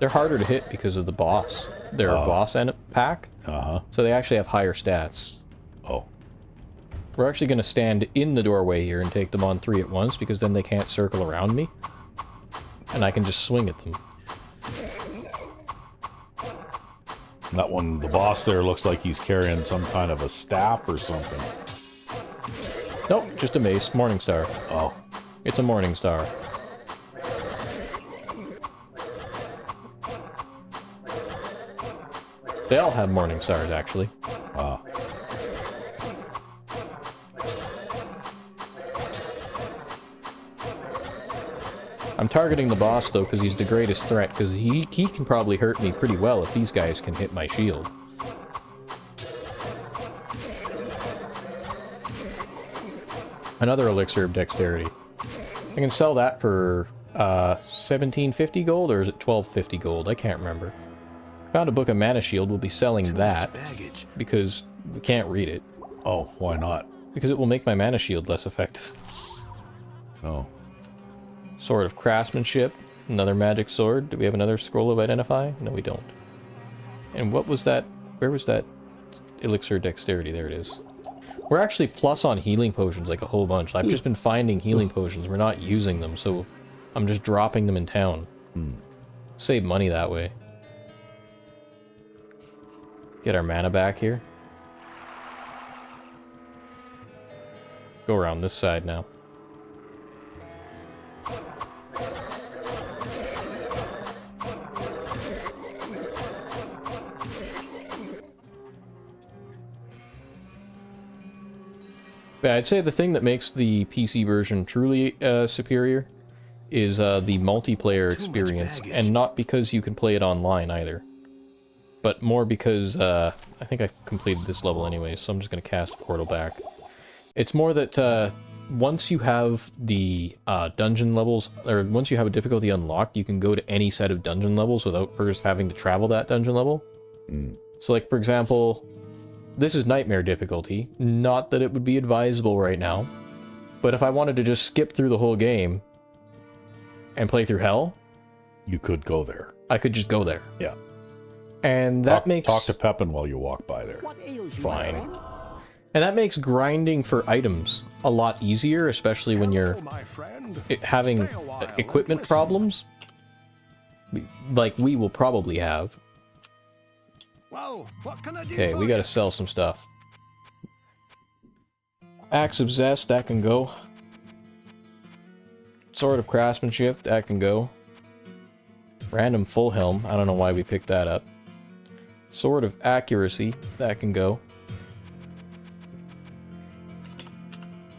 They're harder to hit because of the boss. Their boss pack. Uh-huh. So they actually have higher stats. Oh. We're actually going to stand in the doorway here and take them on 3 at once, because then they can't circle around me. And I can just swing at them. That one, the boss there looks like he's carrying some kind of a staff or something. Nope, just a mace. Morningstar. Oh. It's a Morningstar. They all have Morningstars, actually. Wow. I'm targeting the boss, though, because he's the greatest threat, because he can probably hurt me pretty well if these guys can hit my shield. Another elixir of dexterity. I can sell that for 1750 gold, or is it 1250 gold? I can't remember. Found a book of mana shield. We'll be selling that because we can't read it. Oh, why not? Because it will make my mana shield less effective. Oh. Sword of craftsmanship. Another magic sword. Do we have another scroll of identify? No, we don't. And what was that? Where was that elixir of dexterity? There it is. We're actually plus on healing potions like a whole bunch. I've just been finding healing potions. We're not using them, so I'm just dropping them in town. Save money that way. Get our mana back here. Go around this side now. Yeah, I'd say the thing that makes the PC version truly superior is the multiplayer experience, and not because you can play it online either, but more because I think I completed this level anyway, so I'm just going to cast a portal back. It's more that once you have the dungeon levels, or once you have a difficulty unlocked, you can go to any set of dungeon levels without first having to travel that dungeon level. So like, for example, this is nightmare difficulty. Not that it would be advisable right now, but if I wanted to just skip through the whole game and play through hell, You could go there. I could just go there. Yeah. And that makes... Talk to Pepin while you walk by there. What ails you, Fine. my friend? And that makes grinding for items a lot easier, especially when you're having equipment problems. Like we will probably have. Well, what can I do Okay, for we you? gotta sell some stuff. Axe of Zest, that can go. Sword of Craftsmanship, that can go. Random Full Helm, I don't know why we picked that up. Sword of Accuracy, that can go.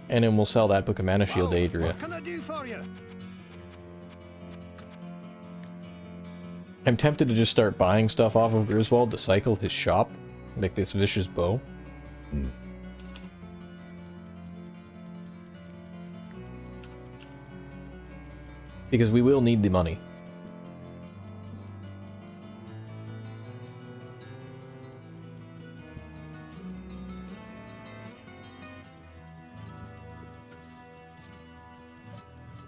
And then we'll sell that Book of Mana Shield to Adria. What can I do for you? I'm tempted to just start buying stuff off of Griswold to cycle his shop, like this vicious bow. Because we will need the money.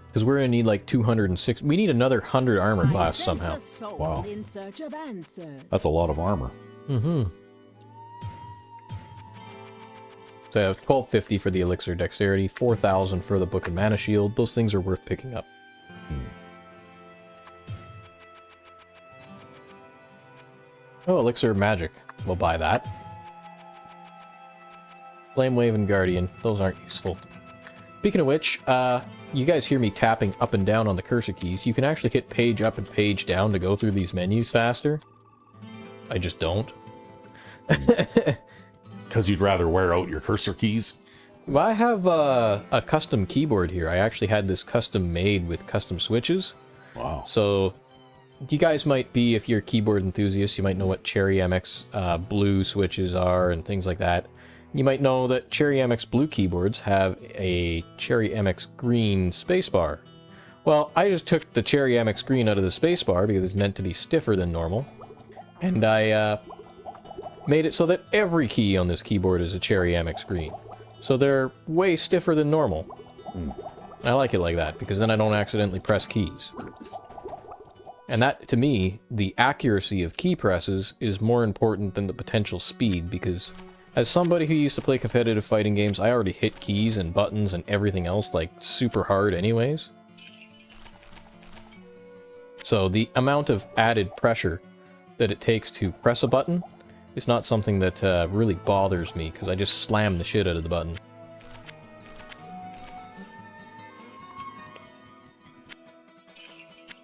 Because we're going to need like 206. We need another 100 armor class somehow. Wow. In search of answers. That's a lot of armor. Mm-hmm. So yeah, 1250 for the Elixir Dexterity, 4000 for the Book of Mana Shield. Those things are worth picking up. Oh, Elixir of Magic. We'll buy that. Flame Wave and Guardian. Those aren't useful. Speaking of which, you guys hear me tapping up and down on the cursor keys. You can actually hit page up and page down to go through these menus faster. I just don't. Because you'd rather wear out your cursor keys? Well, I have a custom keyboard here. I actually had this custom made with custom switches. Wow. So, you guys might be, if you're keyboard enthusiasts, you might know what Cherry MX blue switches are and things like that. You might know that Cherry MX blue keyboards have a Cherry MX green spacebar. Well, I just took the Cherry MX green out of the spacebar because it's meant to be stiffer than normal. And I made it so that every key on this keyboard is a Cherry MX green. So they're way stiffer than normal. I like it like that, because then I don't accidentally press keys. And that, to me, the accuracy of key presses is more important than the potential speed, because as somebody who used to play competitive fighting games, I already hit keys and buttons and everything else like super hard anyways. So the amount of added pressure that it takes to press a button is not something that really bothers me, because I just slam the shit out of the button.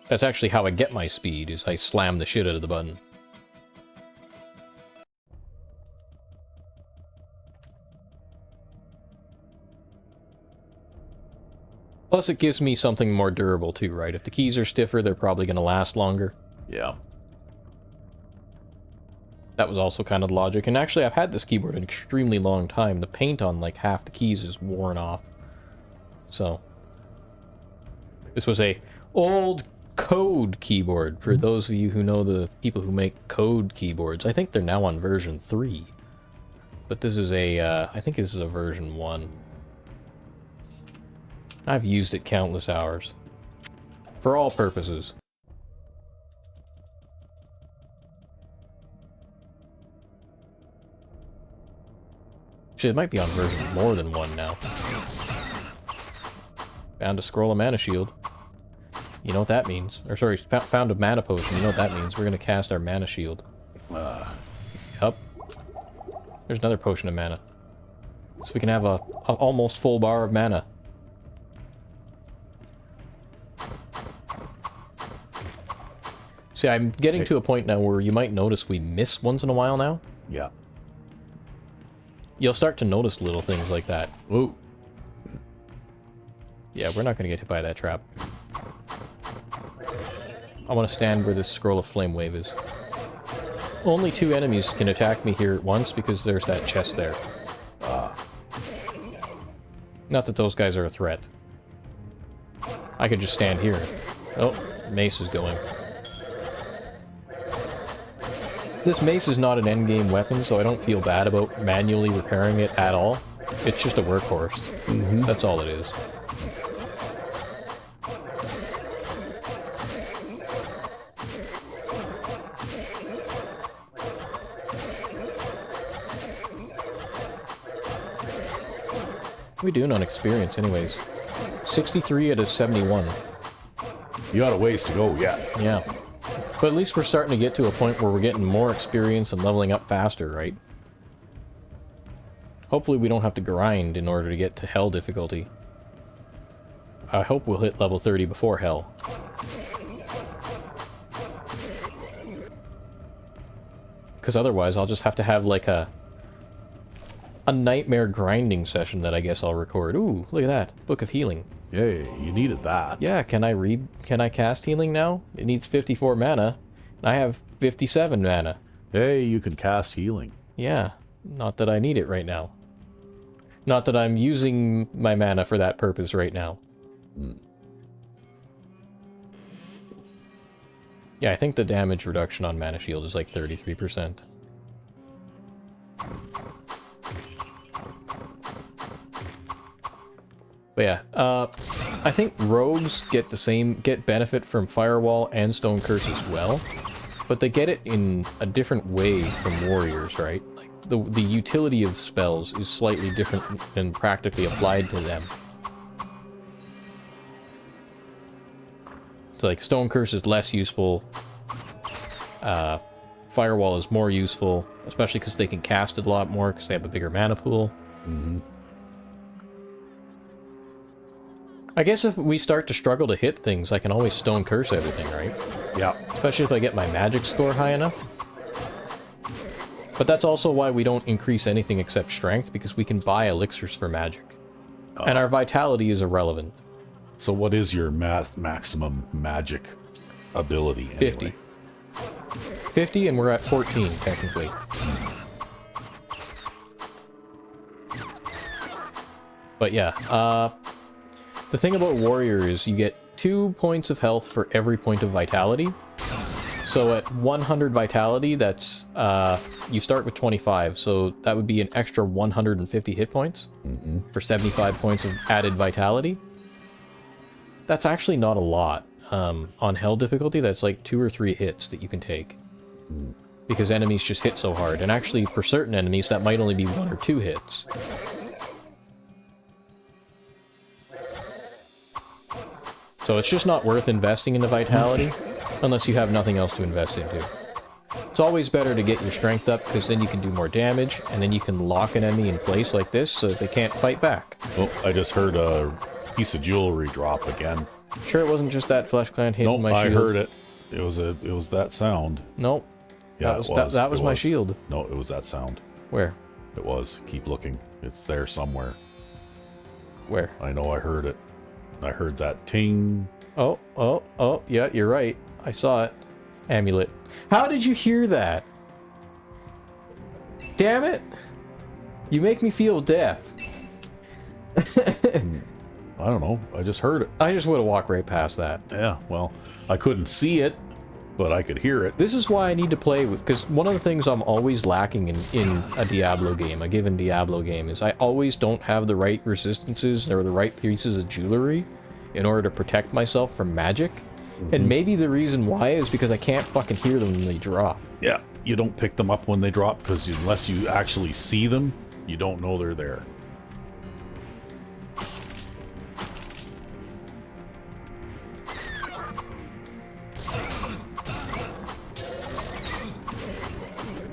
That's actually how I get my speed, is I slam the shit out of the button. Plus it gives me something more durable too, right? If the keys are stiffer, they're probably going to last longer. Yeah. That was also kind of the logic. And actually, I've had this keyboard an extremely long time. The paint on like half the keys is worn off. So, this was a old code keyboard, for those of you who know the people who make code keyboards. I think they're now on version 3. But this is a, I think this is a version 1. I've used it countless hours. For all purposes. Actually, it might be on version more than 1 now. Found a scroll of mana shield. You know what that means. Or sorry, found a mana potion. You know what that means. We're going to cast our mana shield. Yup. There's another potion of mana. So we can have a almost full bar of mana. See, I'm getting to a point now where you might notice we miss once in a while now. Yeah. You'll start to notice little things like that. Ooh. Yeah, we're not going to get hit by that trap. I want to stand where this scroll of flame wave is. Only 2 enemies can attack me here at once because there's that chest there. Not that those guys are a threat. I could just stand here. Oh, mace is going. This mace is not an endgame weapon, so I don't feel bad about manually repairing it at all. It's just a workhorse. That's all it is. What are we doing on experience anyways? 63 out of 71. You got a ways to go yet. Yeah. But at least we're starting to get to a point where we're getting more experience and leveling up faster, right? Hopefully we don't have to grind in order to get to hell difficulty. I hope we'll hit level 30 before hell. Because otherwise I'll just have to have like a nightmare grinding session that I guess I'll record. Ooh, look at that. Book of Healing. Yay, you needed that. Yeah, can I cast healing now? It needs 54 mana. And I have 57 mana. Hey, you can cast healing. Yeah, not that I need it right now. Not that I'm using my mana for that purpose right now. Yeah, I think the damage reduction on Mana Shield is like 33%. But yeah, I think rogues get benefit from Firewall and Stone Curse as well, but they get it in a different way from warriors, right? Like the utility of spells is slightly different than practically applied to them. So like Stone Curse is less useful. Firewall is more useful, especially because they can cast it a lot more because they have a bigger mana pool. I guess if we start to struggle to hit things, I can always Stone Curse everything, right? Yeah. Especially if I get my magic score high enough. But that's also why we don't increase anything except strength, because we can buy elixirs for magic. And our vitality is irrelevant. So what is your maximum magic ability anyway? 50. 50 and we're at 14, technically. But yeah, the thing about Warrior is you get 2 points of health for every point of vitality. So at 100 vitality, that's, you start with 25, so that would be an extra 150 hit points for 75 points of added vitality. That's actually not a lot. on Hell difficulty, that's like 2 or 3 hits that you can take. Because enemies just hit so hard. And actually, for certain enemies, that might only be 1 or 2 hits. So it's just not worth investing in the Vitality, unless you have nothing else to invest into. It's always better to get your strength up, because then you can do more damage, and then you can lock an enemy in place like this, so that they can't fight back. Oh, I just heard a piece of jewelry drop again. Sure it wasn't just that flesh gland hitting my shield? I heard it. It was that sound. Nope. Yeah, that was my shield. No, it was that sound. Where? It was. Keep looking. It's there somewhere. Where? I know I heard it. I heard that ting. Oh, yeah, you're right. I saw it. Amulet. How did you hear that? Damn it! You make me feel deaf. I don't know. I just heard it. I just would have walked right past that. Yeah, well, I couldn't see it, but I could hear it. This is why I need to play with, because one of the things I'm always lacking in a Diablo game, a given Diablo game, is I always don't have the right resistances or the right pieces of jewelry in order to protect myself from magic. And maybe the reason why is because I can't fucking hear them when they drop. Yeah, you don't pick them up when they drop, because unless you actually see them, you don't know they're there.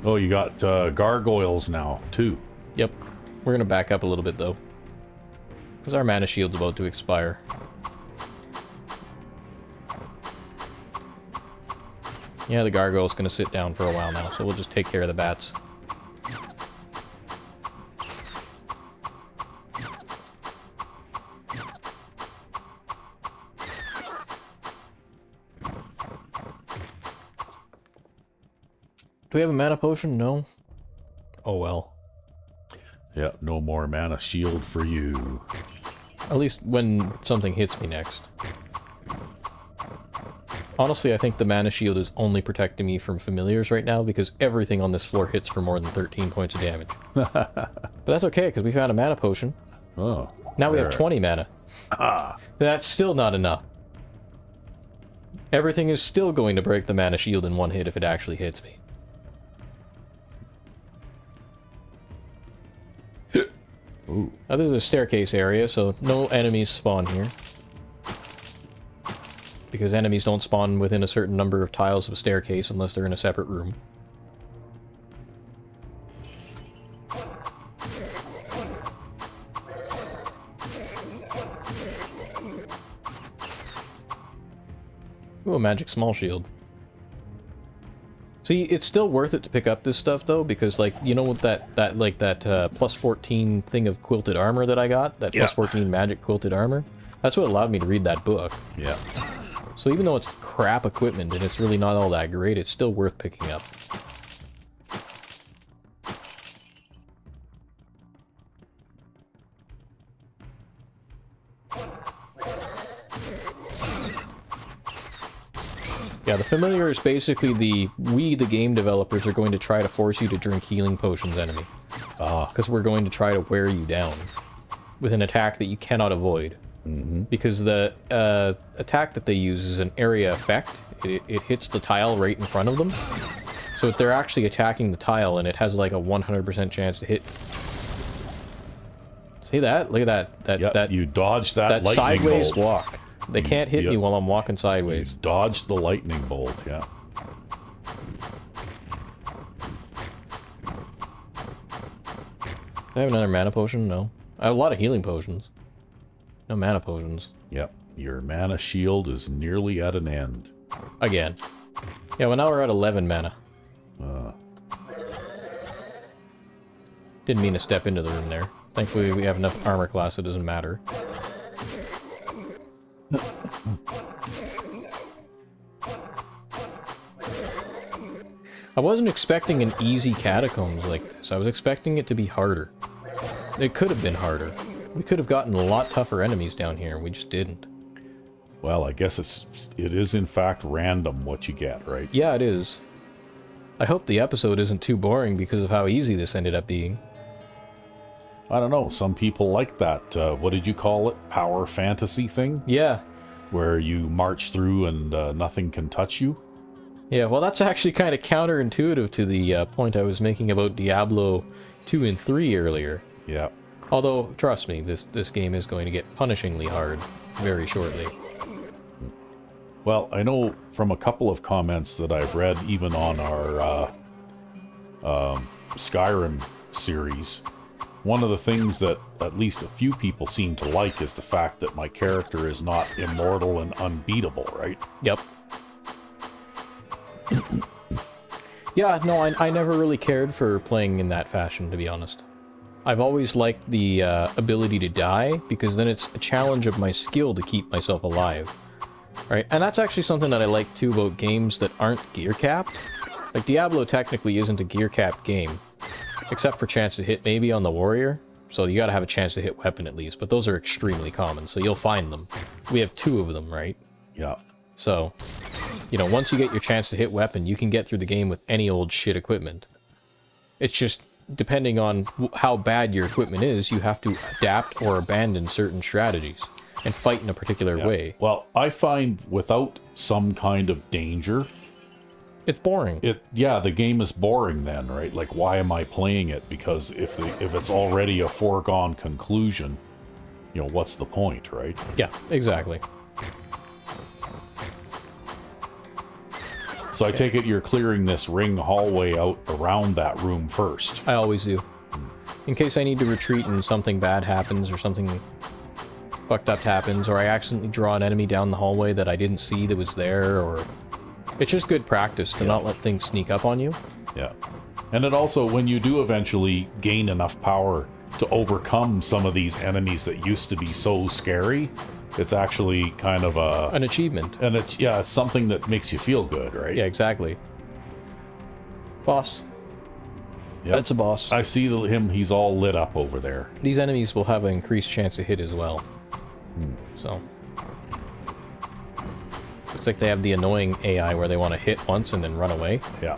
Oh, you got gargoyles now, too. Yep. We're gonna back up a little bit, though. Because our mana shield's about to expire. Yeah, the gargoyle's gonna sit down for a while now, so we'll just take care of the bats. Do we have a mana potion? No. Oh well. Yeah, no more mana shield for you. At least when something hits me next. Honestly, I think the mana shield is only protecting me from familiars right now because everything on this floor hits for more than 13 points of damage. But that's okay, because we found a mana potion. Oh. Now we have 20 mana. Ah. That's still not enough. Everything is still going to break the mana shield in one hit if it actually hits me. Ooh. Now this is a staircase area, so no enemies spawn here. Because enemies don't spawn within a certain number of tiles of a staircase unless they're in a separate room. Ooh, a magic small shield. See, it's still worth it to pick up this stuff though, because like, you know what that plus 14 thing of quilted armor that I got? That plus 14 magic quilted armor? That's what allowed me to read that book. Yeah. So even though it's crap equipment and it's really not all that great, it's still worth picking up. Yeah, the familiar is basically we, the game developers, are going to try to force you to drink healing potions, enemy. Because we're going to try to wear you down with an attack that you cannot avoid. Because the attack that they use is an area effect. It hits the tile right in front of them. So if they're actually attacking the tile and it has like a 100% chance to hit... See that? Look at that. That you dodged that lightning sideways bolt. walk. They can't hit me while I'm walking sideways. You dodged the lightning bolt, yeah. I have another mana potion? No. I have a lot of healing potions. No mana potions. Yep. Your mana shield is nearly at an end. Again. Yeah, well now we're at 11 mana. Didn't mean to step into the room there. Thankfully we have enough armor class, it doesn't matter. I wasn't expecting an easy catacombs like this. I was expecting it to be harder. It could have been harder. We could have gotten a lot tougher enemies down here, we just didn't. Well, I guess it is in fact random what you get, right? Yeah, it is. I hope the episode isn't too boring because of how easy this ended up being. I don't know, some people like that, what did you call it? Power fantasy thing? Yeah. where you march through and nothing can touch you. Yeah, well, that's actually kind of counterintuitive to the point I was making about Diablo 2 and 3 earlier. Yeah. Although, trust me, this game is going to get punishingly hard very shortly. Well, I know from a couple of comments that I've read, even on our Skyrim series, one of the things that at least a few people seem to like is the fact that my character is not immortal and unbeatable, right? Yep. Yeah, no, I never really cared for playing in that fashion, to be honest. I've always liked the ability to die, because then it's a challenge of my skill to keep myself alive. Right? And that's actually something that I like too about games that aren't gear-capped. Like, Diablo technically isn't a gear-capped game, except for chance to hit maybe on the warrior. So you gotta have a chance to hit weapon at least, but those are extremely common, so you'll find them. We have 2 of them, right? Yeah. So, you know, once you get your chance to hit weapon, you can get through the game with any old shit equipment. It's just, depending on how bad your equipment is, you have to adapt or abandon certain strategies and fight in a particular way. Well, I find without some kind of danger, It's boring. the game is boring then, right? Like, why am I playing it? Because if it's already a foregone conclusion, you know, what's the point, right? Yeah, exactly. So I take it you're clearing this ring hallway out around that room first. I always do. In case I need to retreat and something bad happens, or something fucked up happens, or I accidentally draw an enemy down the hallway that I didn't see that was there, or... It's just good practice to not let things sneak up on you. Yeah. And it also, when you do eventually gain enough power to overcome some of these enemies that used to be so scary, it's actually kind of An achievement. and it's something that makes you feel good, right? Yeah, exactly. Boss. Yep. That's a boss. I see him, he's all lit up over there. These enemies will have an increased chance to hit as well. So... Looks like they have the annoying AI where they want to hit once and then run away. Yeah.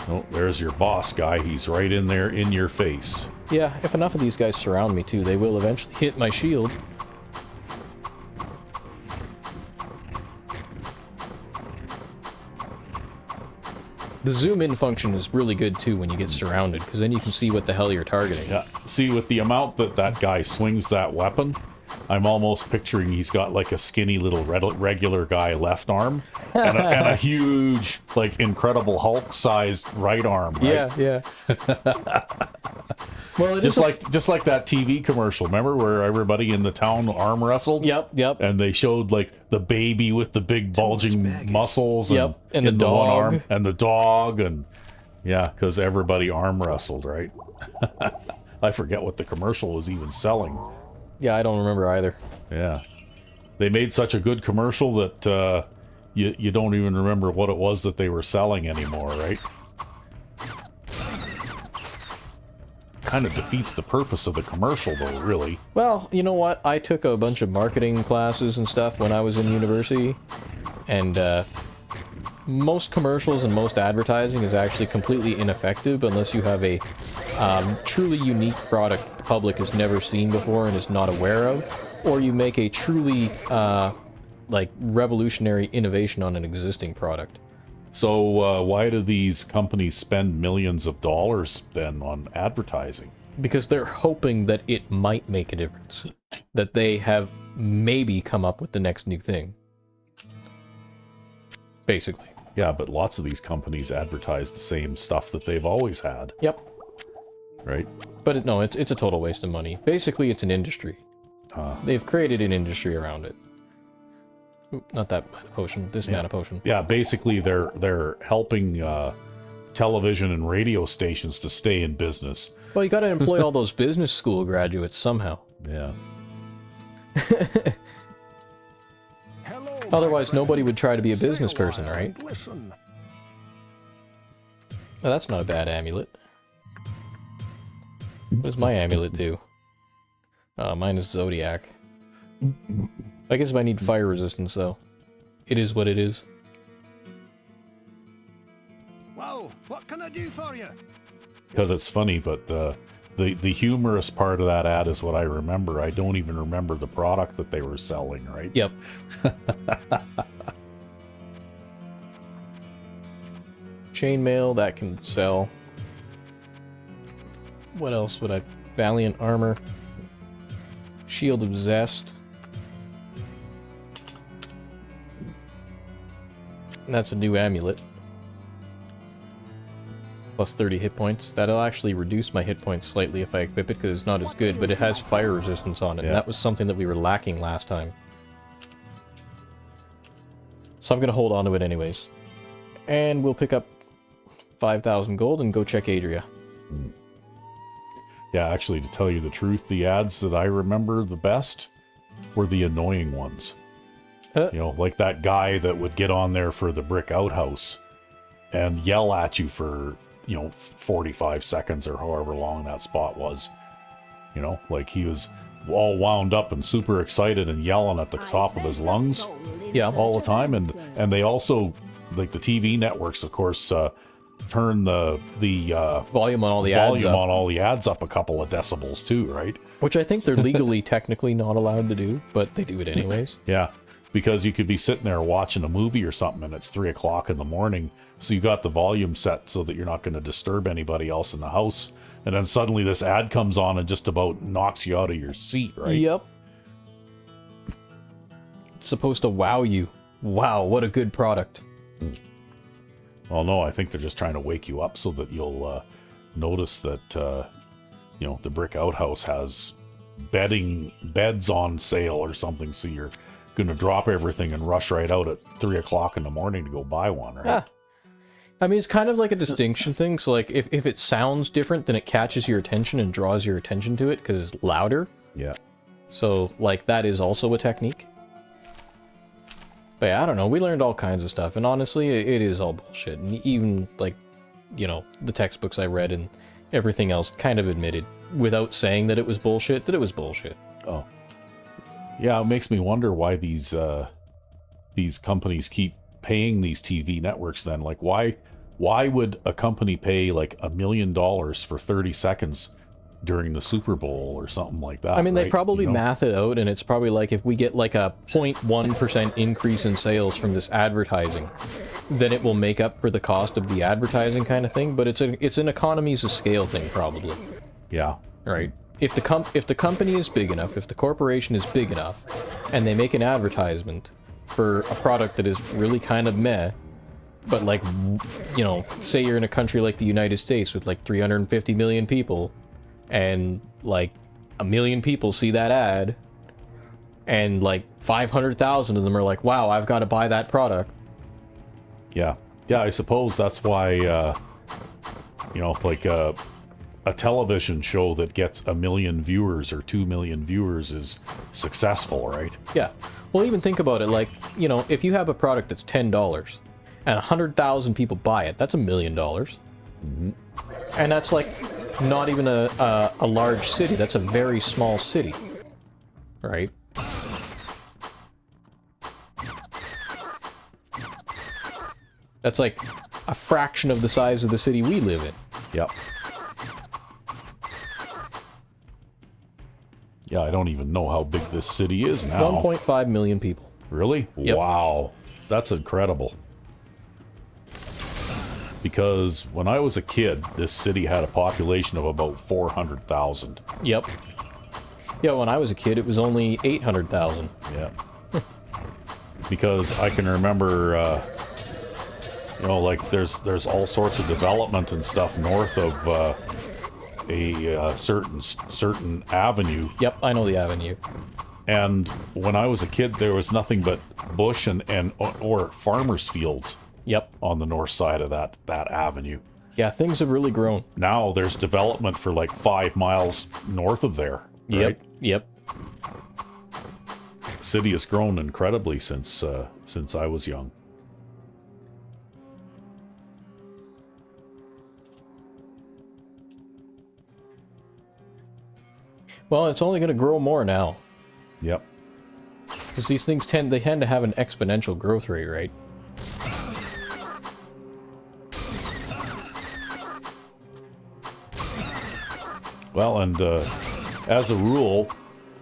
Oh, there's your boss guy. He's right in there in your face. Yeah, if enough of these guys surround me too, they will eventually hit my shield. The zoom in function is really good too when you get surrounded, because then you can see what the hell you're targeting. Yeah. See, with the amount that guy swings that weapon, I'm almost picturing he's got like a skinny little regular guy left arm and a huge, like, Incredible Hulk-sized right arm, right? Yeah. Well, Just like that TV commercial, remember, where everybody in the town arm wrestled? Yep. And they showed like the baby with the big bulging muscles, Yep, and in the one dog. arm, and the dog, and yeah, because everybody arm wrestled, right? I forget what the commercial was even selling. Yeah, I don't remember either. Yeah, they made such a good commercial that you don't even remember what it was that they were selling anymore, right? Kind of defeats the purpose of the commercial, though, really. Well, you know what? I took a bunch of marketing classes and stuff when I was in university, and most commercials and most advertising is actually completely ineffective unless you have a truly unique product the public has never seen before and is not aware of, or you make a truly like revolutionary innovation on an existing product. So why do these companies spend millions of dollars then on advertising? Because they're hoping that it might make a difference, that they have maybe come up with the next new thing, basically. Yeah, but lots of these companies advertise the same stuff that they've always had. Yep. Right? But no, it's a total waste of money. Basically, it's an industry. They've created an industry around it. Ooh, not that mana potion. This mana potion. Yeah, basically they're helping television and radio stations to stay in business. Well, you got to employ all those business school graduates somehow. Yeah. Hello, Otherwise, nobody would try to be a business person, right? Listen. Oh, that's not a bad amulet. What does my amulet do? Mine is Zodiac. I guess if I need fire resistance, though. It is what it is. Well, what can I do for you? Because it's funny, but the humorous part of that ad is what I remember. I don't even remember the product that they were selling, right? Yep. Chainmail, that can sell. What else would I... Valiant armor. Shield of Zest. And that's a new amulet. Plus 30 hit points. That'll actually reduce my hit points slightly if I equip it, because it's not as good, but it has fire resistance on it, and that was something that we were lacking last time. So I'm going to hold on to it anyways. And we'll pick up 5,000 gold and go check Adria. Yeah, actually, to tell you the truth, the ads that I remember the best were the annoying ones. You know, like that guy that would get on there for the brick outhouse and yell at you for, you know, 45 seconds or however long that spot was. You know, like he was all wound up and super excited and yelling at the top of his lungs all the time. And they also, like the TV networks, of course, turn the volume on all the ads up a couple of decibels too, right? Which I think they're legally technically not allowed to do, but they do it anyways. Yeah, because you could be sitting there watching a movie or something and it's 3 o'clock in the morning, so you got the volume set so that you're not going to disturb anybody else in the house, and then suddenly this ad comes on and just about knocks you out of your seat, right? Yep. It's supposed to wow you. Wow, what a good product. Well, no, I think they're just trying to wake you up so that you'll notice that, you know, the brick outhouse has beds on sale or something, so you're going to drop everything and rush right out at 3 o'clock in the morning to go buy one, right? Ah. I mean, it's kind of like a distinction thing, so like if it sounds different, then it catches your attention and draws your attention to it because it's louder. Yeah. So, like, that is also a technique. But yeah, I don't know, we learned all kinds of stuff, and honestly, it is all bullshit. And even, like, you know, the textbooks I read and everything else kind of admitted, without saying that it was bullshit, that it was bullshit. Oh. Yeah, it makes me wonder why these companies keep paying these TV networks then. Like, why would a company pay, like, $1 million for 30 seconds during the Super Bowl or something like that? I mean, right? they probably math it out, and it's probably like if we get like a 0.1% increase in sales from this advertising, then it will make up for the cost of the advertising kind of thing. But it's an economies of scale thing, probably. Yeah. Right. If the company is big enough, if the corporation is big enough, and they make an advertisement for a product that is really kind of meh, but like, you know, say you're in a country like the United States with like 350 million people, and like 1 million people see that ad, and like 500,000 of them are like, wow, I've got to buy that product. Yeah. Yeah, I suppose that's why, you know, like a television show that gets 1 million viewers or 2 million viewers is successful, right? Yeah. Well, even think about it, like, you know, if you have a product that's $10 and 100,000 people buy it, that's $1 million. Mm-hmm. And that's like not even a large city. That's a very small city, right? That's like a fraction of the size of the city we live in. Yep. Yeah, I don't even know how big this city is now. 1.5 million people. Really? Yep. Wow. That's incredible. Because when I was a kid, this city had a population of about 400,000. Yep. Yeah, when I was a kid, it was only 800,000. Yeah. Because I can remember, you know, like there's all sorts of development and stuff north of a certain avenue. Yep, I know the avenue. And when I was a kid, there was nothing but bush or farmers' fields. Yep. On the north side of that avenue. Yeah, things have really grown. Now there's development for like 5 miles north of there. Right? Yep. The city has grown incredibly since I was young. Well, it's only going to grow more now. Yep. Because these things tend to have an exponential growth rate, right? Well, and as a rule,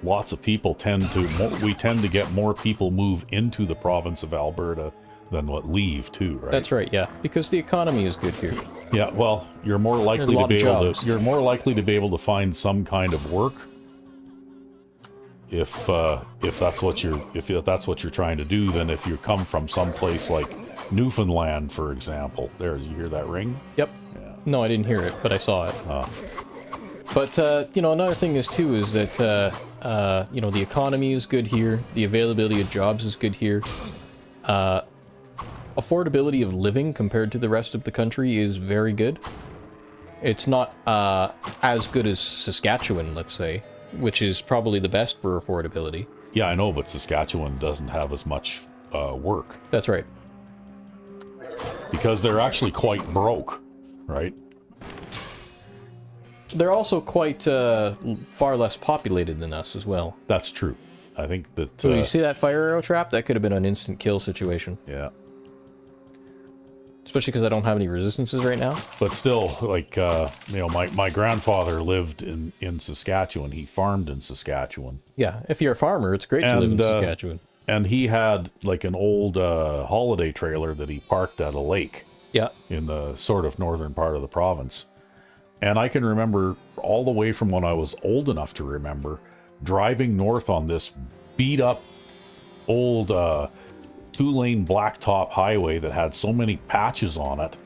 lots of people tend to get more people move into the province of Alberta than what leave too, right? That's right, yeah. Because the economy is good here. Yeah, well, you're more likely to be able to find some kind of work if that's what you're trying to do, than if you come from some place like Newfoundland, for example. There, you hear that ring? Yep. Yeah. No, I didn't hear it, but I saw it. But, you know, another thing is, too, is that, you know, the economy is good here. The availability of jobs is good here. Affordability of living compared to the rest of the country is very good. It's not as good as Saskatchewan, let's say, which is probably the best for affordability. Yeah, I know, but Saskatchewan doesn't have as much work. That's right. Because they're actually quite broke, right? They're also quite far less populated than us as well. That's true. I think that... So you see that fire arrow trap? That could have been an instant kill situation. Yeah. Especially because I don't have any resistances right now. But still, like, you know, my grandfather lived in Saskatchewan. He farmed in Saskatchewan. Yeah, if you're a farmer, it's great to live in Saskatchewan. And he had, like, an old holiday trailer that he parked at a lake. Yeah. In the sort of northern part of the province. And I can remember all the way from when I was old enough to remember driving north on this beat-up old two-lane blacktop highway that had so many patches on it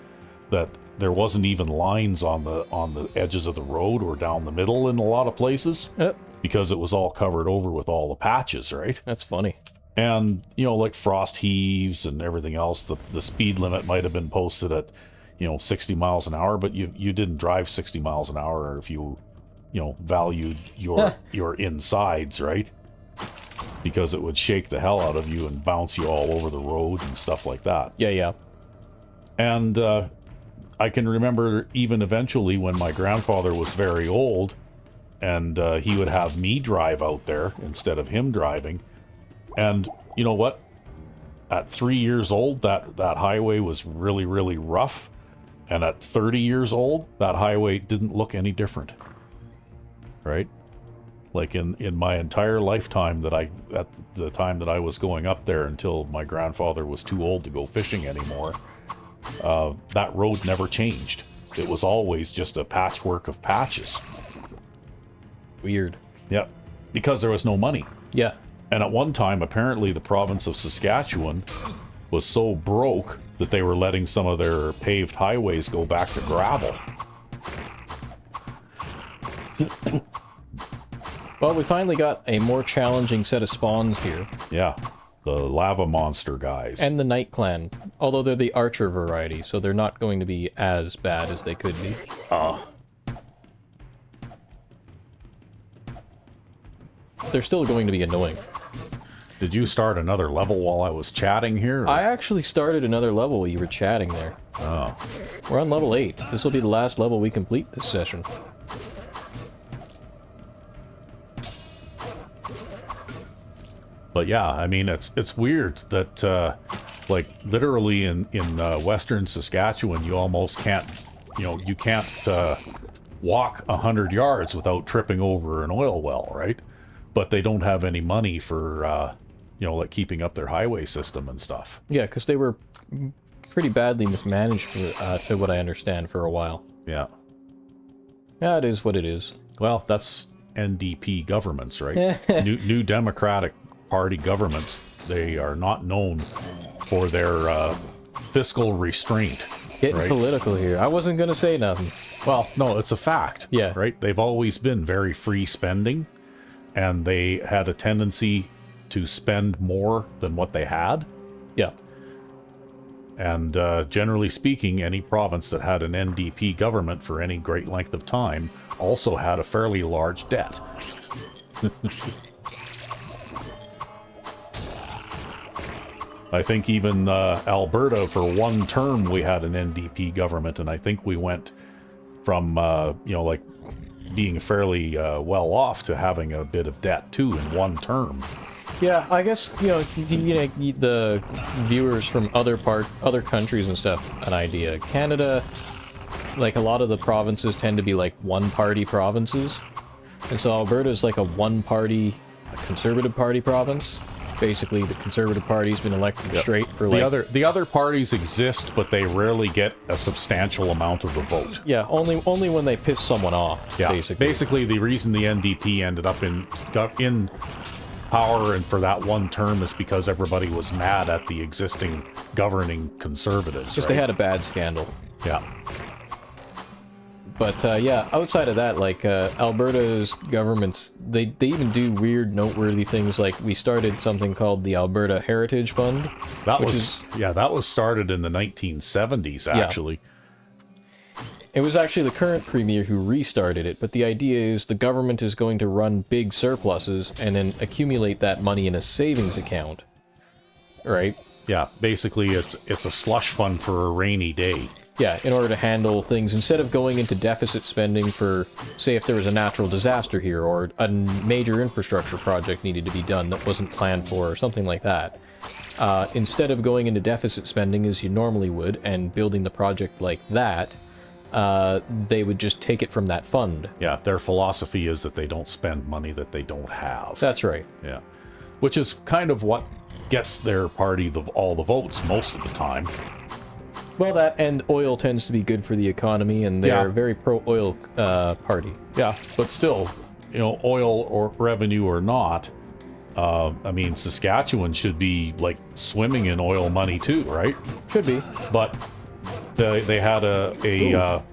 that there wasn't even lines on the edges of the road or down the middle in a lot of places, because it was all covered over with all the patches, right? That's funny. And, you know, like frost heaves and everything else, the speed limit might have been posted at, you know, 60 miles an hour, but you didn't drive 60 miles an hour if you know, valued your insides, right? Because it would shake the hell out of you and bounce you all over the road and stuff like that. Yeah, yeah. And I can remember even eventually when my grandfather was very old and he would have me drive out there instead of him driving. And you know what? At 3 years old, that highway was really, really rough. And at 30 years old, that highway didn't look any different. Right? Like in my entire lifetime at the time that I was going up there until my grandfather was too old to go fishing anymore, that road never changed. It was always just a patchwork of patches. Weird. Yep. Because there was no money. Yeah. And at one time, apparently the province of Saskatchewan was so broke that they were letting some of their paved highways go back to gravel. Well, we finally got a more challenging set of spawns here. Yeah, the lava monster guys. And the Night Clan, although they're the archer variety, so they're not going to be as bad as they could be. They're still going to be annoying. Did you start another level while I was chatting here? Or? I actually started another level while you were chatting there. Oh. We're on level 8. This will be the last level we complete this session. But yeah, I mean, it's weird that, like, literally in western Saskatchewan, you almost can't, you know, you can't walk 100 yards without tripping over an oil well, right? But they don't have any money for, you know, like, keeping up their highway system and stuff. Yeah, because they were pretty badly mismanaged, to what I understand, for a while. Yeah. Yeah, it is what it is. Well, that's NDP governments, right? New Democratic Party governments, they are not known for their fiscal restraint. Getting right? political here. I wasn't going to say nothing. Well, no, it's a fact. Yeah. Right? They've always been very free spending, and they had a tendency to spend more than what they had. Yeah. And generally speaking, any province that had an NDP government for any great length of time also had a fairly large debt. I think even Alberta, for one term, we had an NDP government, and I think we went from, you know, like, being fairly well off to having a bit of debt, too, in one term. Yeah, I guess, you know, the viewers from other countries and stuff, an idea. Canada like a lot of the provinces tend to be like one-party provinces. And so Alberta is like a one-party, a Conservative Party province. Basically, the Conservative Party's been elected straight for like... The other parties exist, but they rarely get a substantial amount of the vote. Yeah, only when they piss someone off, basically. Basically, the reason the NDP ended up got in power and for that one term is because everybody was mad at the existing governing Conservatives. Because they had a bad scandal. Yeah. But, yeah, outside of that, like, Alberta's governments, they even do weird, noteworthy things, like, we started something called the Alberta Heritage Fund. That was started in the 1970s, actually. Yeah. It was actually the current premier who restarted it, but the idea is the government is going to run big surpluses and then accumulate that money in a savings account. Right? Yeah, basically it's a slush fund for a rainy day. Yeah, in order to handle things, instead of going into deficit spending for, say, if there was a natural disaster here, or a major infrastructure project needed to be done that wasn't planned for, or something like that. Instead of going into deficit spending as you normally would, and building the project like that, they would just take it from that fund. Yeah, their philosophy is that they don't spend money that they don't have. That's right. Yeah. Which is kind of what gets their party all the votes most of the time. Well, that and oil tends to be good for the economy, and they're a very pro-oil party. Yeah, but still, you know, oil or revenue or not, I mean, Saskatchewan should be, like, swimming in oil money too, right? Should be. But they had a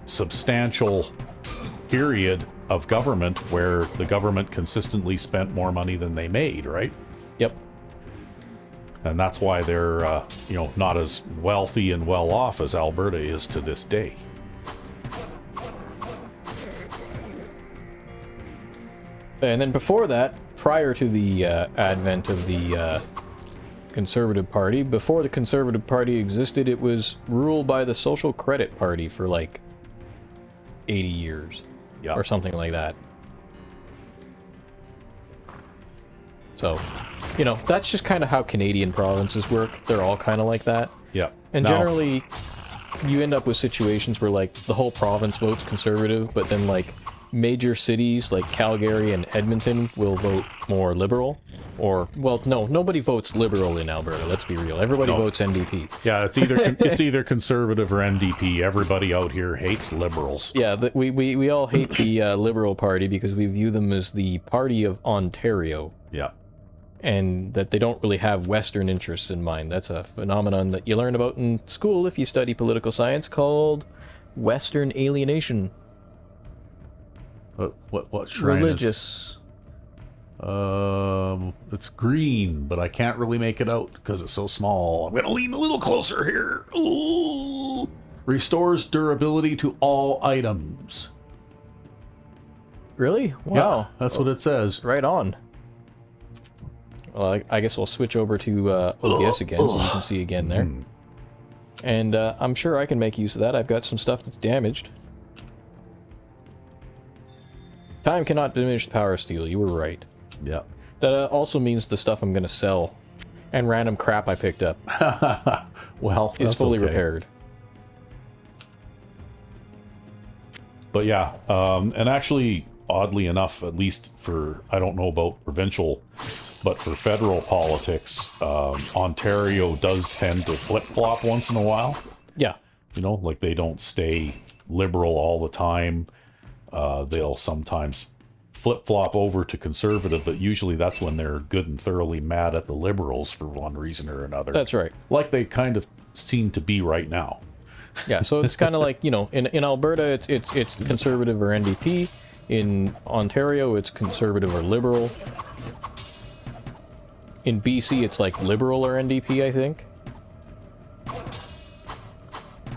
substantial period of government where the government consistently spent more money than they made, right? Yep. And that's why they're, you know, not as wealthy and well off as Alberta is to this day. And then before that, prior to the advent of the Conservative Party, before the Conservative Party existed, it was ruled by the Social Credit Party for like 80 years. Yeah. Or something like that. So, you know, that's just kind of how Canadian provinces work. They're all kind of like that. Yeah. And generally, you end up with situations where, like, the whole province votes Conservative, but then, like, major cities like Calgary and Edmonton will vote more Liberal. Or, well, no, nobody votes Liberal in Alberta, let's be real. Everybody votes NDP. Yeah, it's either Conservative or NDP. Everybody out here hates Liberals. Yeah, we all hate the Liberal Party because we view them as the party of Ontario. Yeah. And that they don't really have Western interests in mind. That's a phenomenon that you learn about in school if you study political science called Western alienation. What shrine religious? It's green, but I can't really make it out because it's so small. I'm gonna lean a little closer here. Ooh. Restores durability to all items. Really? Wow. Yeah, that's what it says. Right on. Well, I guess we'll switch over to OBS again so you can see again there. And I'm sure I can make use of that. I've got some stuff that's damaged. Time cannot diminish the power of steel. You were right. Yeah. That also means the stuff I'm going to sell and random crap I picked up well, is fully repaired. But yeah, and actually, oddly enough, at least for, I don't know about provincial, but for federal politics, Ontario does tend to flip-flop once in a while. Yeah. You know, like they don't stay liberal all the time. They'll sometimes flip-flop over to conservative, but usually that's when they're good and thoroughly mad at the liberals for one reason or another. That's right. Like they kind of seem to be right now. Yeah, so it's kind of like, you know, in Alberta, it's conservative or NDP. In Ontario, it's conservative or liberal. In BC, it's like liberal or NDP, I think.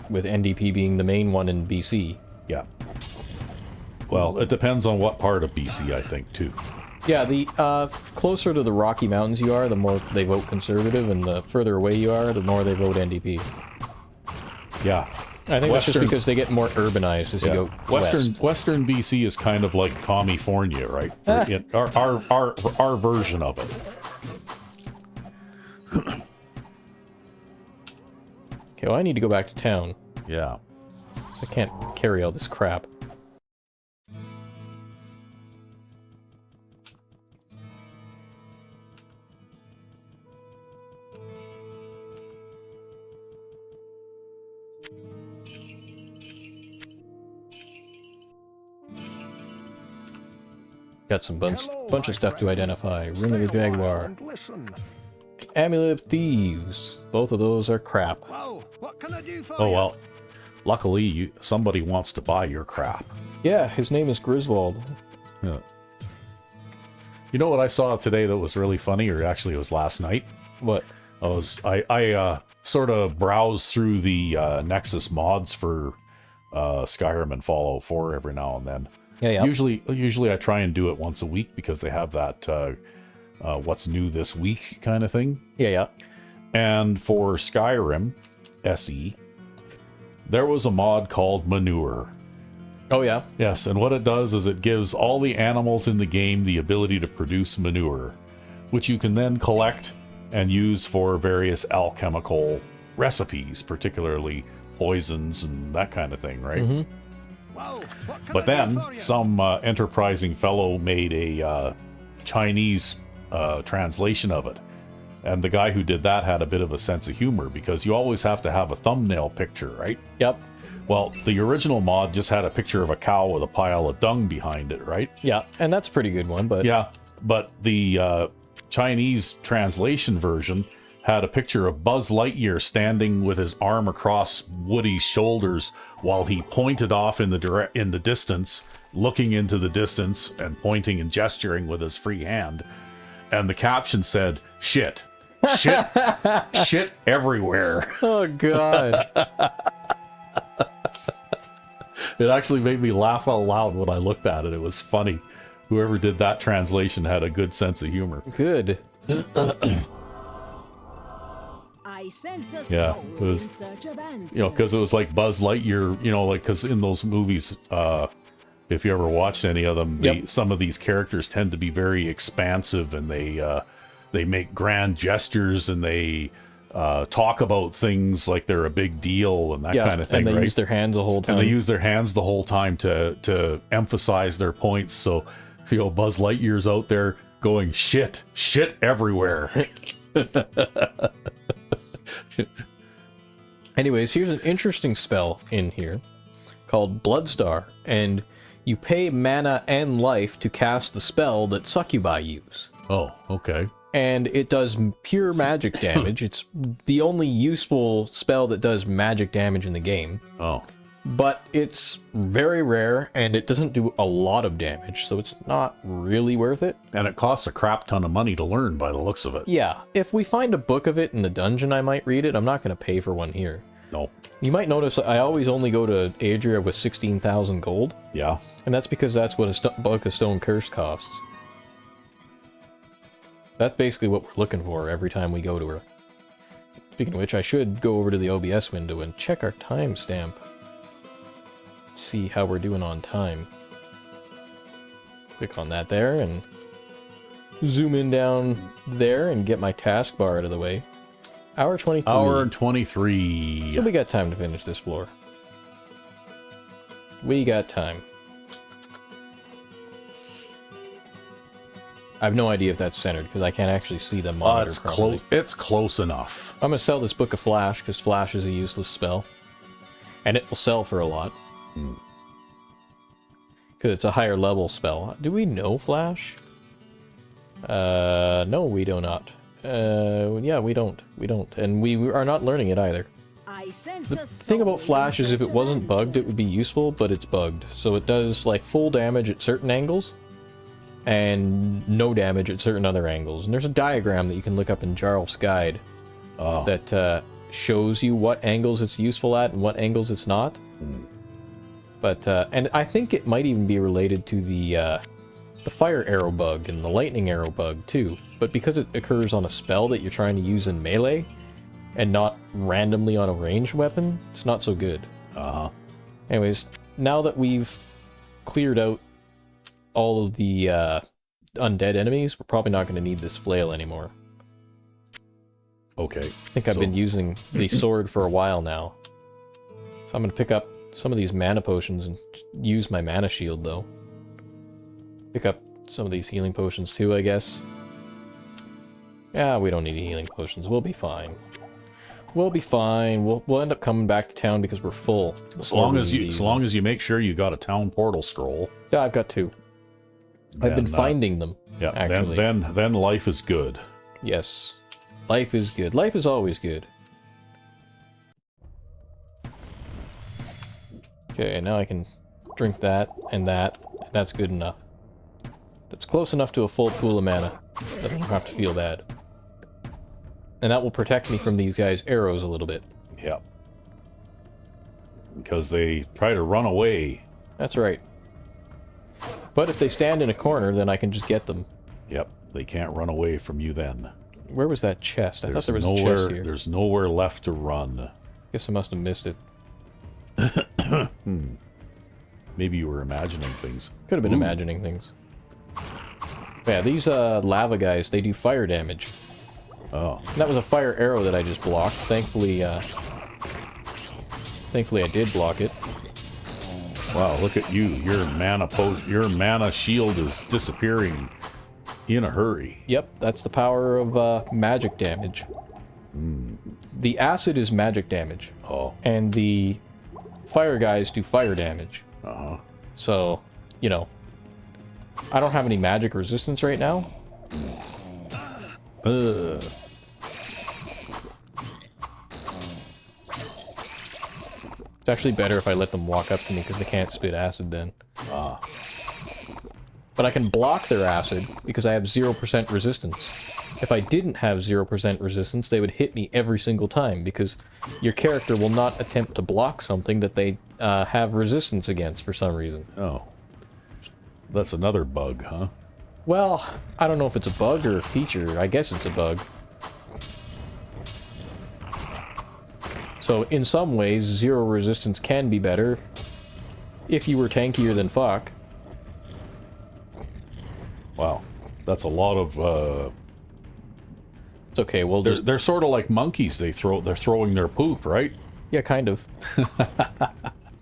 With NDP being the main one in BC. Yeah. Well, it depends on what part of BC, I think, too. Yeah, the closer to the Rocky Mountains you are, the more they vote conservative, and the further away you are, the more they vote NDP. Yeah. I think that's just because they get more urbanized as you go west. Western BC is kind of like California, right? Our version of it. Okay, well, I need to go back to town. Yeah. I can't carry all this crap. Got some bunch of stuff to identify. Ring of the Jaguar. Amulet of Thieves. Both of those are crap. Whoa, what can I do for Oh, you? well. Luckily, somebody wants to buy your crap. Yeah, his name is Griswold. Yeah. You know what I saw today that was really funny, or actually it was last night? What? I sort of browsed through the Nexus mods for Skyrim and Fallout 4 every now and then. Yeah. Usually I try and do it once a week because they have that what's new this week kind of thing. Yeah. And for Skyrim SE, there was a mod called Manure. Oh, yeah? Yes, and what it does is it gives all the animals in the game the ability to produce manure, which you can then collect and use for various alchemical recipes, particularly poisons and that kind of thing, right? Mm-hmm. Whoa, what can But I do then for you? some enterprising fellow made a Chinese translation of it. And the guy who did that had a bit of a sense of humor because you always have to have a thumbnail picture, right? Yep. Well, the original mod just had a picture of a cow with a pile of dung behind it, right? Yeah, and that's a pretty good one, but... Yeah, but the Chinese translation version had a picture of Buzz Lightyear standing with his arm across Woody's shoulders while he pointed off in the distance, looking into the distance and pointing and gesturing with his free hand. And the caption said, "Shit. Shit. Shit everywhere." Oh, God. It actually made me laugh out loud when I looked at it. It was funny. Whoever did that translation had a good sense of humor. Good. I sense a Yeah, soul it was- in search of answers. You know, because it was like Buzz Lightyear, you know, like, because in those movies, if you ever watched any of them, Yep. some of these characters tend to be very expansive, and they make grand gestures, and they talk about things like they're a big deal and that kind of thing, and they right? use their hands the whole time. And they use their hands the whole time to emphasize their points. So, you know, Buzz Lightyear's out there going, shit everywhere. Anyways, here's an interesting spell in here called Bloodstar, and you pay mana and life to cast the spell that Succubi use. Oh, okay. And it does pure magic damage. It's the only useful spell that does magic damage in the game. Oh. But it's very rare, and it doesn't do a lot of damage, so it's not really worth it. And it costs a crap ton of money to learn by the looks of it. Yeah, if we find a book of it in the dungeon, I might read it. I'm not going to pay for one here. No. You might notice I always only go to Adria with 16,000 gold, Yeah. and that's because that's what a book of Stone Curse costs. That's basically what we're looking for every time we go to her. Speaking of which, I should go over to the OBS window and check our timestamp. See how we're doing on time. Click on that there and zoom in down there and get my taskbar out of the way. Hour 23. Hour and 23. So we got time to finish this floor. We got time. I have no idea if that's centered because I can't actually see the monitor It's properly. close. It's close enough. I'm gonna sell this book of Flash because Flash is a useless spell, and it will sell for a lot because it's a higher level spell. Do we know Flash? No, we do not. Yeah, we don't. We don't, and we are not learning it either. I sense The a thing soul about Flash in is if it search of wasn't bugged, it would be answers. useful, but it's bugged. So it does like full damage at certain angles and no damage at certain other angles. And there's a diagram that you can look up in Jarlf's Guide Oh. that shows you what angles it's useful at and what angles it's not. But and I think it might even be related to the fire arrow bug and the lightning arrow bug too. But because it occurs on a spell that you're trying to use in melee and not randomly on a ranged weapon, it's not so good. Uh-huh. Anyways, now that we've cleared out all of the undead enemies, we're probably not going to need this flail anymore. Okay. I think I've been using the sword for a while now. So I'm going to pick up some of these mana potions and use my mana shield, though. Pick up some of these healing potions, too, I guess. Yeah, we don't need healing potions. We'll be fine. We'll be fine. We'll end up coming back to town because we're full. As long as you make sure you got a town portal scroll. Yeah, I've got 2. I've been finding them. Yeah, actually. Then life is good. Yes. Life is good. Life is always good. Okay, now I can drink that and that. That's good enough. That's close enough to a full pool of mana that I don't have to feel bad. And that will protect me from these guys' arrows a little bit. Yep. Because they try to run away. That's right. But if they stand in a corner, then I can just get them. Yep, they can't run away from you then. Where was that chest? I thought there was a chest here. There's nowhere left to run. Guess I must have missed it. Maybe you were imagining things. Could have been imagining things. Yeah, these lava guys, they do fire damage. Oh. And that was a fire arrow that I just blocked. Thankfully I did block it. Wow, look at you. Your mana shield is disappearing in a hurry. Yep, that's the power of magic damage. The acid is magic damage. Oh. And the fire guys do fire damage. Uh-huh. So, you know, I don't have any magic resistance right now. It's actually better if I let them walk up to me because they can't spit acid then. But I can block their acid because I have 0% resistance. If I didn't have 0% resistance, they would hit me every single time because your character will not attempt to block something that they have resistance against for some reason. Oh. That's another bug, huh? Well, I don't know if it's a bug or a feature. I guess it's a bug. So, in some ways, 0 resistance can be better if you were tankier than fuck. Wow. That's a lot of, It's okay, well, they're sort of like monkeys. They're throwing their poop, right? yeah, kind of.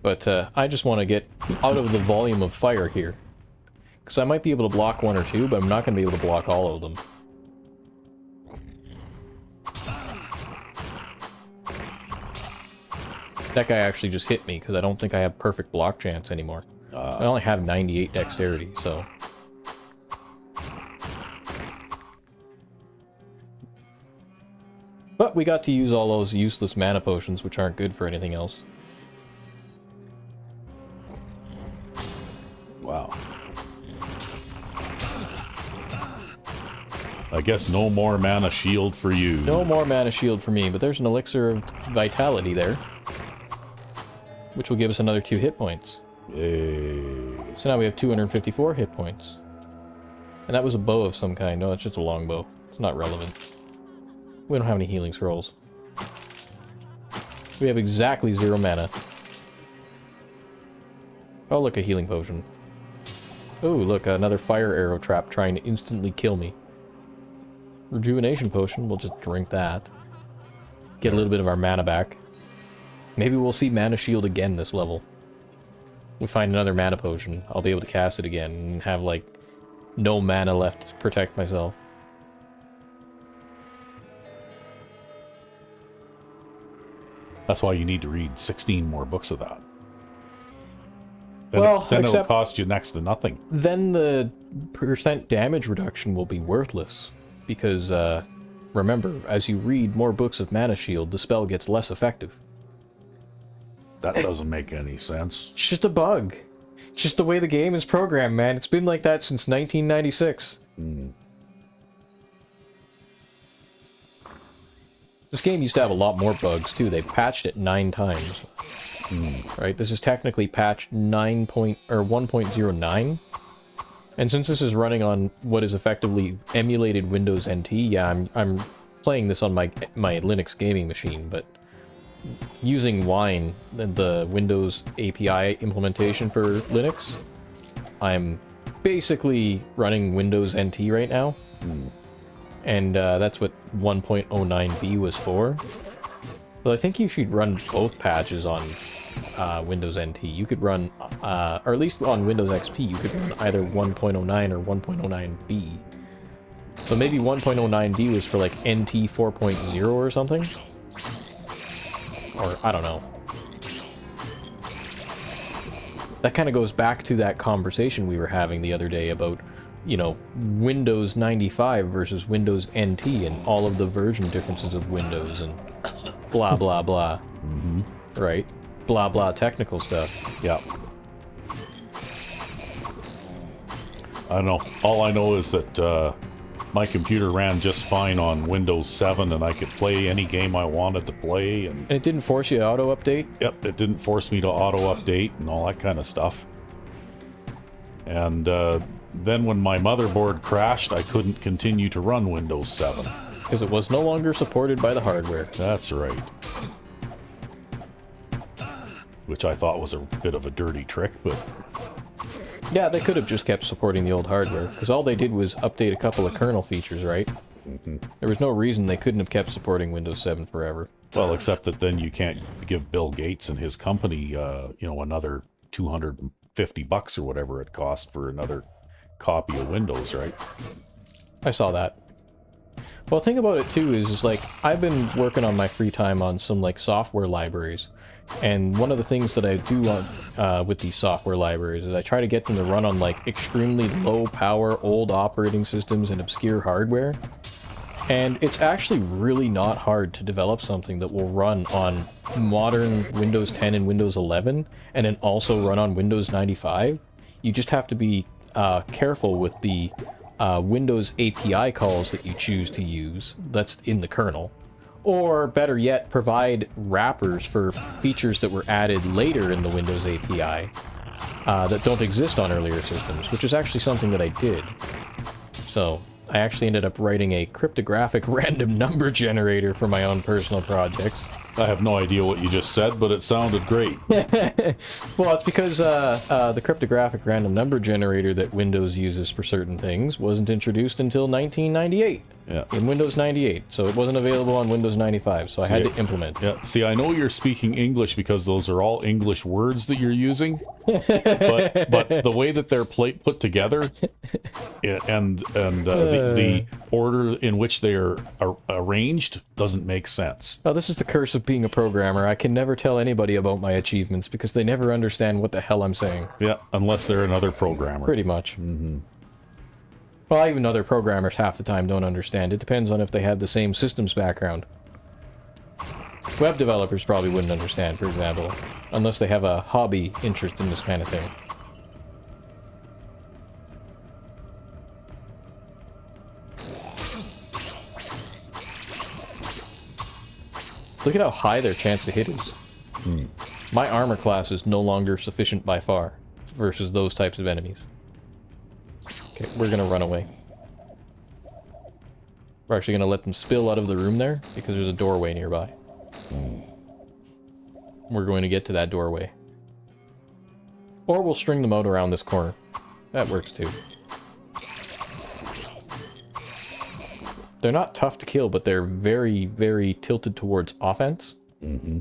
But, I just want to get out of the volume of fire here. Because I might be able to block 1 or 2, but I'm not going to be able to block all of them. That guy actually just hit me, because I don't think I have perfect block chance anymore. I only have 98 dexterity, so... But we got to use all those useless mana potions, which aren't good for anything else. Wow. I guess no more mana shield for you. No more mana shield for me, but there's an elixir of vitality there. Which will give us another 2 hit points. Yay. So now we have 254 hit points. And that was a bow of some kind. No, it's just a longbow. It's not relevant. We don't have any healing scrolls. We have exactly 0 mana. Oh, look, a healing potion. Oh, look, another fire arrow trap trying to instantly kill me. Rejuvenation potion, we'll just drink that. Get a little bit of our mana back. Maybe we'll see mana shield again this level. We find another mana potion, I'll be able to cast it again and have, like, no mana left to protect myself. That's why you need to read 16 more books of that. Then it'll cost you next to nothing. Then the percent damage reduction will be worthless. Because, remember, as you read more books of Mana Shield, the spell gets less effective. That doesn't make any sense. It's just a bug. It's just the way the game is programmed, man. It's been like that since 1996. This game used to have a lot more bugs, too. They patched it 9 times. Right? This is technically patch 1.09. And since this is running on what is effectively emulated Windows NT, yeah, I'm playing this on my Linux gaming machine, but using Wine, the Windows API implementation for Linux, I'm basically running Windows NT right now. And that's what 1.09b was for. But I think you should run both patches on Windows NT. You could run, or at least on Windows XP, you could run either 1.09 or 1.09B. So maybe 1.09B was for like NT 4.0 or something? Or, I don't know. That kind of goes back to that conversation we were having the other day about, you know, Windows 95 versus Windows NT and all of the version differences of Windows and blah, blah, blah. Mm-hmm. Right? Blah, blah technical stuff. Yeah. I don't know. All I know is that my computer ran just fine on Windows 7 and I could play any game I wanted to play. And it didn't force you to auto-update? Yep, it didn't force me to auto-update and all that kind of stuff. And then when my motherboard crashed, I couldn't continue to run Windows 7. Because it was no longer supported by the hardware. That's right. Which I thought was a bit of a dirty trick, but... Yeah, they could have just kept supporting the old hardware, because all they did was update a couple of kernel features, right? Mm-hmm. There was no reason they couldn't have kept supporting Windows 7 forever. Well, except that then you can't give Bill Gates and his company, you know, another $250 or whatever it cost for another copy of Windows, right? I saw that. Well, the thing about it, too, is like, I've been working on my free time on some, like, software libraries. And one of the things that I do with these software libraries is I try to get them to run on, like, extremely low-power, old operating systems and obscure hardware. And it's actually really not hard to develop something that will run on modern Windows 10 and Windows 11, and then also run on Windows 95. You just have to be careful with the Windows API calls that you choose to use that's in the kernel. Or, better yet, provide wrappers for features that were added later in the Windows API that don't exist on earlier systems, which is actually something that I did. So, I actually ended up writing a cryptographic random number generator for my own personal projects. I have no idea what you just said, but it sounded great. Well, it's because the cryptographic random number generator that Windows uses for certain things wasn't introduced until 1998. Yeah. In Windows 98, so it wasn't available on Windows 95, so I had to implement it. Yeah, see, I know you're speaking English because those are all English words that you're using, but the way that they're put together and the order in which they are arranged doesn't make sense. Oh, this is the curse of being a programmer. I can never tell anybody about my achievements because they never understand what the hell I'm saying. Yeah, unless they're another programmer. Pretty much. Mm-hmm. Well, even other programmers half the time don't understand. It depends on if they have the same systems background. Web developers probably wouldn't understand, for example, unless they have a hobby interest in this kind of thing. Look at how high their chance to hit is. My armor class is no longer sufficient by far versus those types of enemies. Okay, we're gonna run away. We're actually gonna let them spill out of the room there because there's a doorway nearby. We're going to get to that doorway. Or we'll string them out around this corner. That works too. They're not tough to kill, but they're very, very tilted towards offense. Mm-hmm.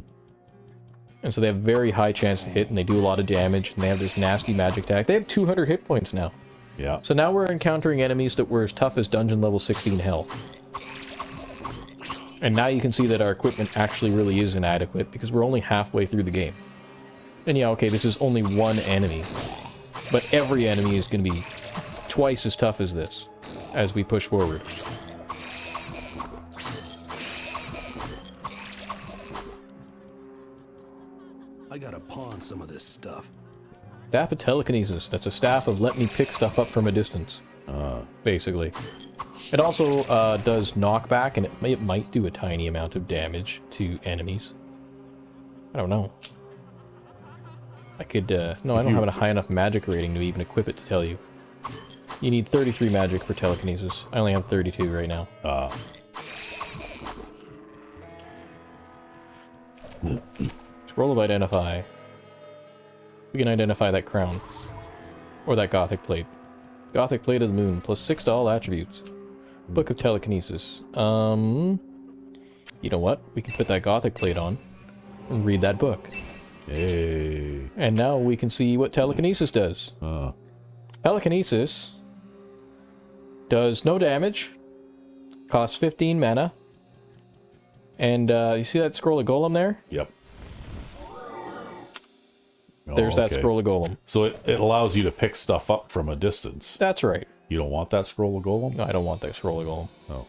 And so they have very high chance to hit, and they do a lot of damage, and they have this nasty magic attack. They have 200 hit points now. Yeah. So now we're encountering enemies that were as tough as dungeon level 16 hell. And now you can see that our equipment actually really is inadequate because we're only halfway through the game. And yeah, okay, this is only one enemy. But every enemy is going to be twice as tough as this as we push forward. I gotta pawn some of this stuff. Staff of Telekinesis. That's a staff of let me pick stuff up from a distance. Basically. It also does knockback, and it might do a tiny amount of damage to enemies. I don't know. I could, no, I don't have a high enough magic rating to even equip it to tell you. You need 33 magic for telekinesis. I only have 32 right now. Scroll of Identify. We can identify that crown. Or that Gothic Plate. Gothic Plate of the Moon, plus 6 to all attributes. Book of Telekinesis. You know what? We can put that Gothic Plate on and read that book. Hey. And now we can see what telekinesis does. Telekinesis does no damage, costs 15 mana, and you see that scroll of golem there? Yep. There's that scroll of golem. So it allows you to pick stuff up from a distance. That's right. You don't want that scroll of golem? No, I don't want that scroll of golem. No.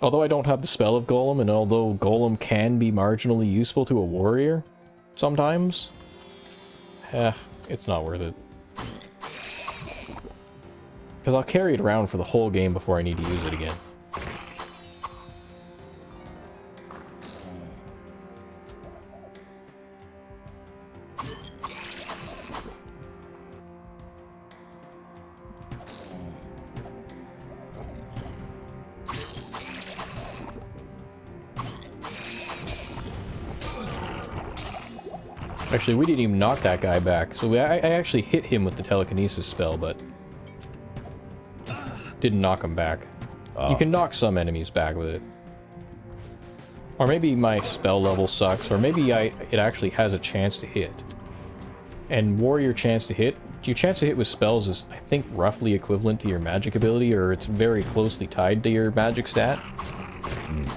Although I don't have the spell of golem, and although golem can be marginally useful to a warrior sometimes, it's not worth it. Because I'll carry it around for the whole game before I need to use it again. Actually, we didn't even knock that guy back. So I actually hit him with the telekinesis spell, but didn't knock him back. You can knock some enemies back with it. Or maybe my spell level sucks, or maybe it actually has a chance to hit. And warrior chance to hit, your chance to hit with spells is, I think, roughly equivalent to your magic ability, or it's very closely tied to your magic stat.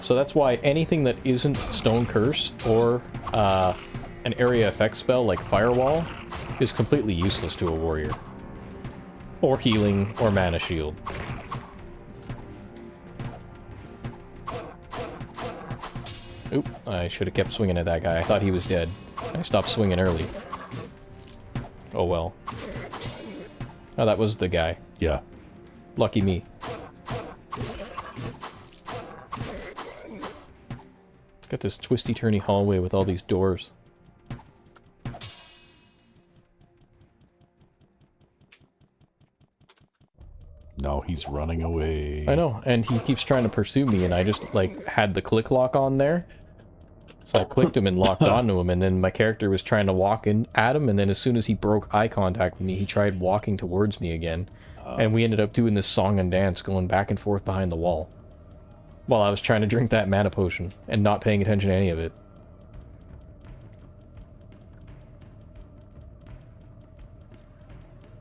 So that's why anything that isn't Stone Curse or an area effect spell like Firewall is completely useless to a warrior. Or healing, or mana shield. Oop, I should have kept swinging at that guy. I thought he was dead. I stopped swinging early. Oh well. Oh, that was the guy. Yeah. Lucky me. Got this twisty-turny hallway with all these doors. No, he's running away. I know, and he keeps trying to pursue me, and I just, like, had the click lock on there. So I clicked him and locked onto him, and then my character was trying to walk in at him, and then as soon as he broke eye contact with me, he tried walking towards me again. And we ended up doing this song and dance, going back and forth behind the wall. While I was trying to drink that mana potion, and not paying attention to any of it.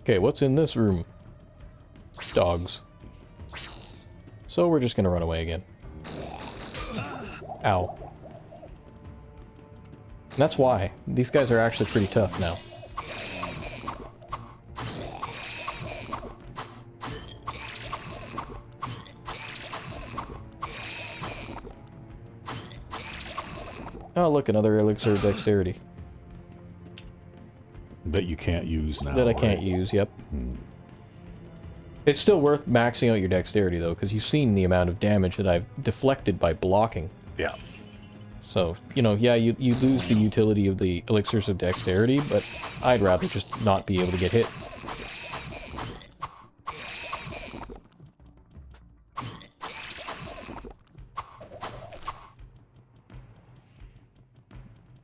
Okay, what's in this room? Dogs. So we're just gonna run away again. Ow. And that's why. These guys are actually pretty tough now. Oh, look, another elixir of dexterity. That you can't use now. That I can't use, yep. It's still worth maxing out your dexterity, though, because you've seen the amount of damage that I've deflected by blocking. Yeah. So, you know, yeah, you lose the utility of the elixirs of dexterity, but I'd rather just not be able to get hit.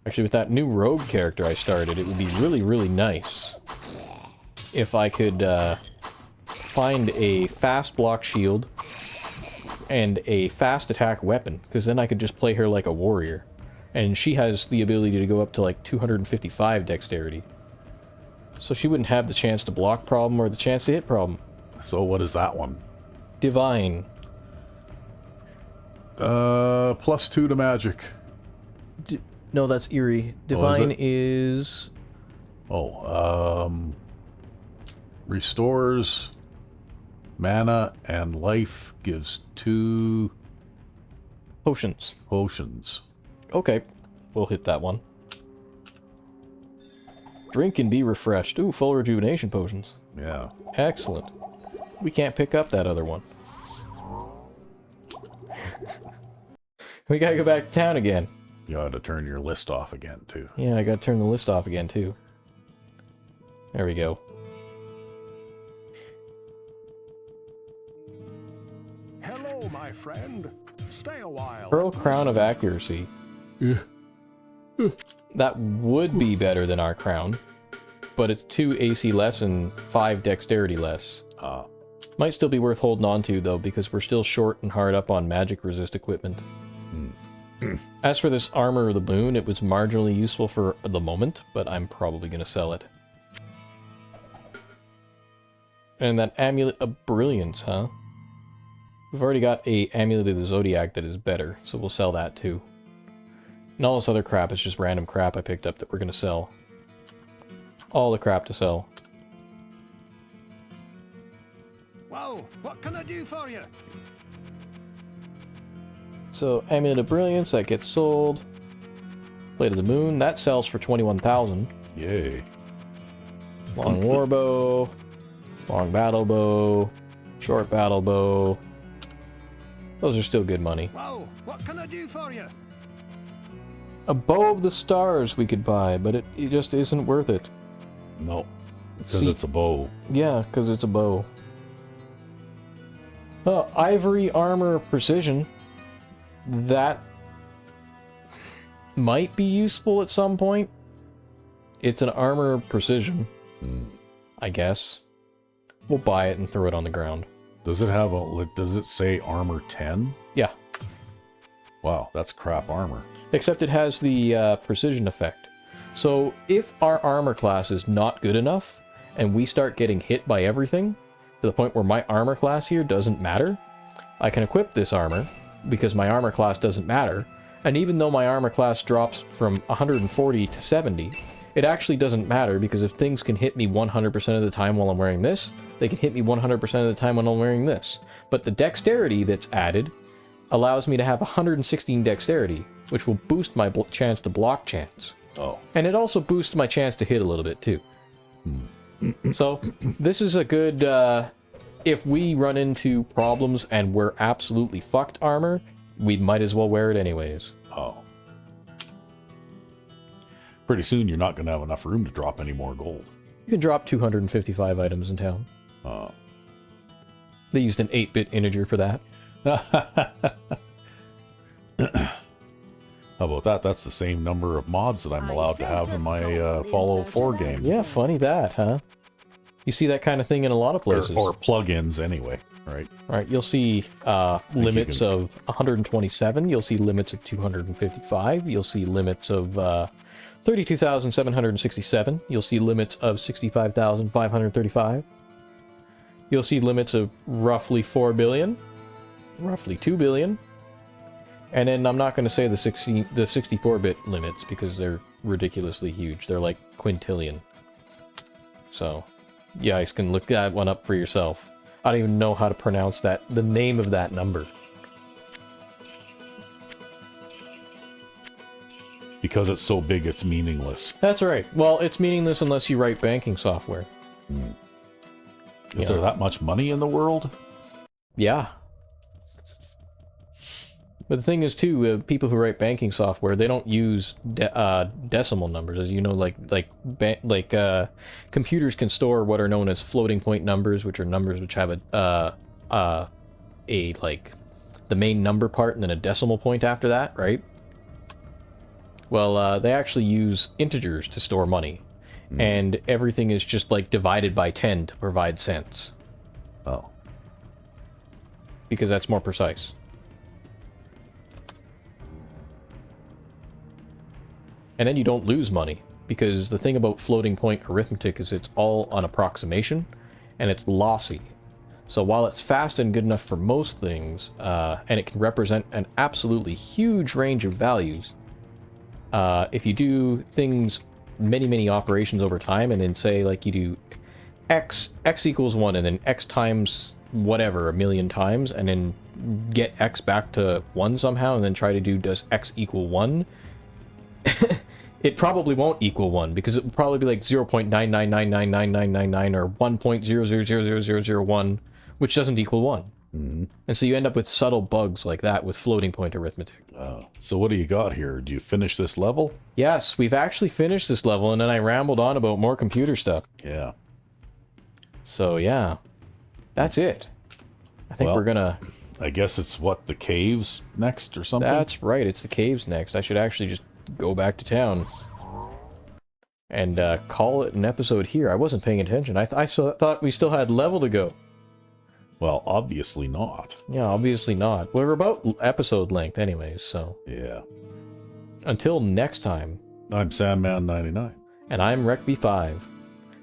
Actually, with that new rogue character I started, it would be really, really nice if I could find a fast block shield and a fast attack weapon, because then I could just play her like a warrior. And she has the ability to go up to like 255 dexterity. So she wouldn't have the chance to block problem or the chance to hit problem. So what is that one? Divine. +2 to magic. No, that's Eerie. Divine is... Restores mana and life, gives 2 Potions. potions. Okay, we'll hit that one. Drink and be refreshed. Ooh, full rejuvenation potions. Yeah. Excellent. We can't pick up that other one. We gotta go back to town again. You ought to turn your list off again, too. Yeah, I gotta turn the list off again, too. There we go. Hello, my friend. Stay a while. Pearl Crown of Accuracy. Yeah. That would be better than our crown, but it's 2 AC less and 5 dexterity less. Might still be worth holding on to, though, because we're still short and hard up on magic resist equipment. As for this Armor of the Moon, it was marginally useful for the moment, but I'm probably going to sell it. And that Amulet of Brilliance, huh? We've already got a Amulet of the Zodiac that is better, so we'll sell that too. And all this other crap is just random crap I picked up that we're going to sell. All the crap to sell. Whoa, what can I do for you? So, Amulet of Brilliance, that gets sold. Blade of the Moon, that sells for 21,000. Yay. Long Warbow, Long Battle Bow, Short Battle Bow. Those are still good money. Whoa, what can I do for you? A Bow of the Stars we could buy, but it just isn't worth it. No. Because See- it's a bow. Yeah, because it's a bow. Ivory Armor Precision. That might be useful at some point. It's an armor of precision, I guess. We'll buy it and throw it on the ground. Does it have a... Does it say armor 10? Yeah, Wow, that's crap armor. except it has the precision effect. So if our armor class is not good enough, and we start getting hit by everything, to the point where my armor class here doesn't matter, I can equip this armor, because my armor class doesn't matter, and even though my armor class drops from 140 to 70, it actually doesn't matter, because if things can hit me 100% of the time while I'm wearing this, they can hit me 100% of the time when I'm wearing this. But the dexterity that's added allows me to have 116 dexterity, which will boost my chance to block chance. Oh. And it also boosts my chance to hit a little bit, too. So, this is a good, if we run into problems and we're absolutely fucked armor, we might as well wear it anyways. Oh. Pretty soon you're not going to have enough room to drop any more gold. You can drop 255 items in town. Oh. They used an 8-bit integer for that. How about that? That's the same number of mods that I'm allowed to have in my Fallout 4 game. Yeah, funny that, huh? You see that kind of thing in a lot of places. Or plugins anyway, right? Right, you'll see limits of 127, you'll see limits of 255, you'll see limits of 32,767, you'll see limits of 65,535, you'll see limits of roughly 4 billion, roughly 2 billion, and then I'm not going to say the 64-bit limits because they're ridiculously huge. They're like quintillion. So, you guys can look that one up for yourself. I don't even know how to pronounce that, the name of that number. Because it's so big, it's meaningless. That's right. Well, it's meaningless unless you write banking software. Is there that much money in the world? Yeah. But the thing is, too, people who write banking software, they don't use decimal numbers, as you know. Like computers can store what are known as floating point numbers, which are numbers which have the main number part and then a decimal point after that, right? Well, they actually use integers to store money, and everything is just like divided by 10 to provide cents. Oh. Because that's more precise. And then you don't lose money, because the thing about floating point arithmetic is it's all on approximation, and it's lossy. So while it's fast and good enough for most things, and it can represent an absolutely huge range of values, if you do things, many operations over time, and then say, like, you do x equals 1, and then x times whatever a million times, and then get x back to 1 somehow, and then try to do does x equal 1, it probably won't equal 1, because it will probably be like 0.9999999 or 1.0000001, which doesn't equal 1. And so you end up with subtle bugs like that with floating point arithmetic. So what do you got here? Do you finish this level? Yes, we've actually finished this level, and then I rambled on about more computer stuff. Yeah. So yeah, that's it. I think we're gonna... I guess it's what, the caves next or something? That's right, it's the caves next. I should actually just go back to town and call it an episode here. I wasn't paying attention. I thought we still had level to go. Well, obviously not. Yeah, obviously not. We're about episode length anyways, so. Yeah. Until next time. I'm Sandman99. And I'm RecB5.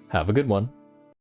Have a good one.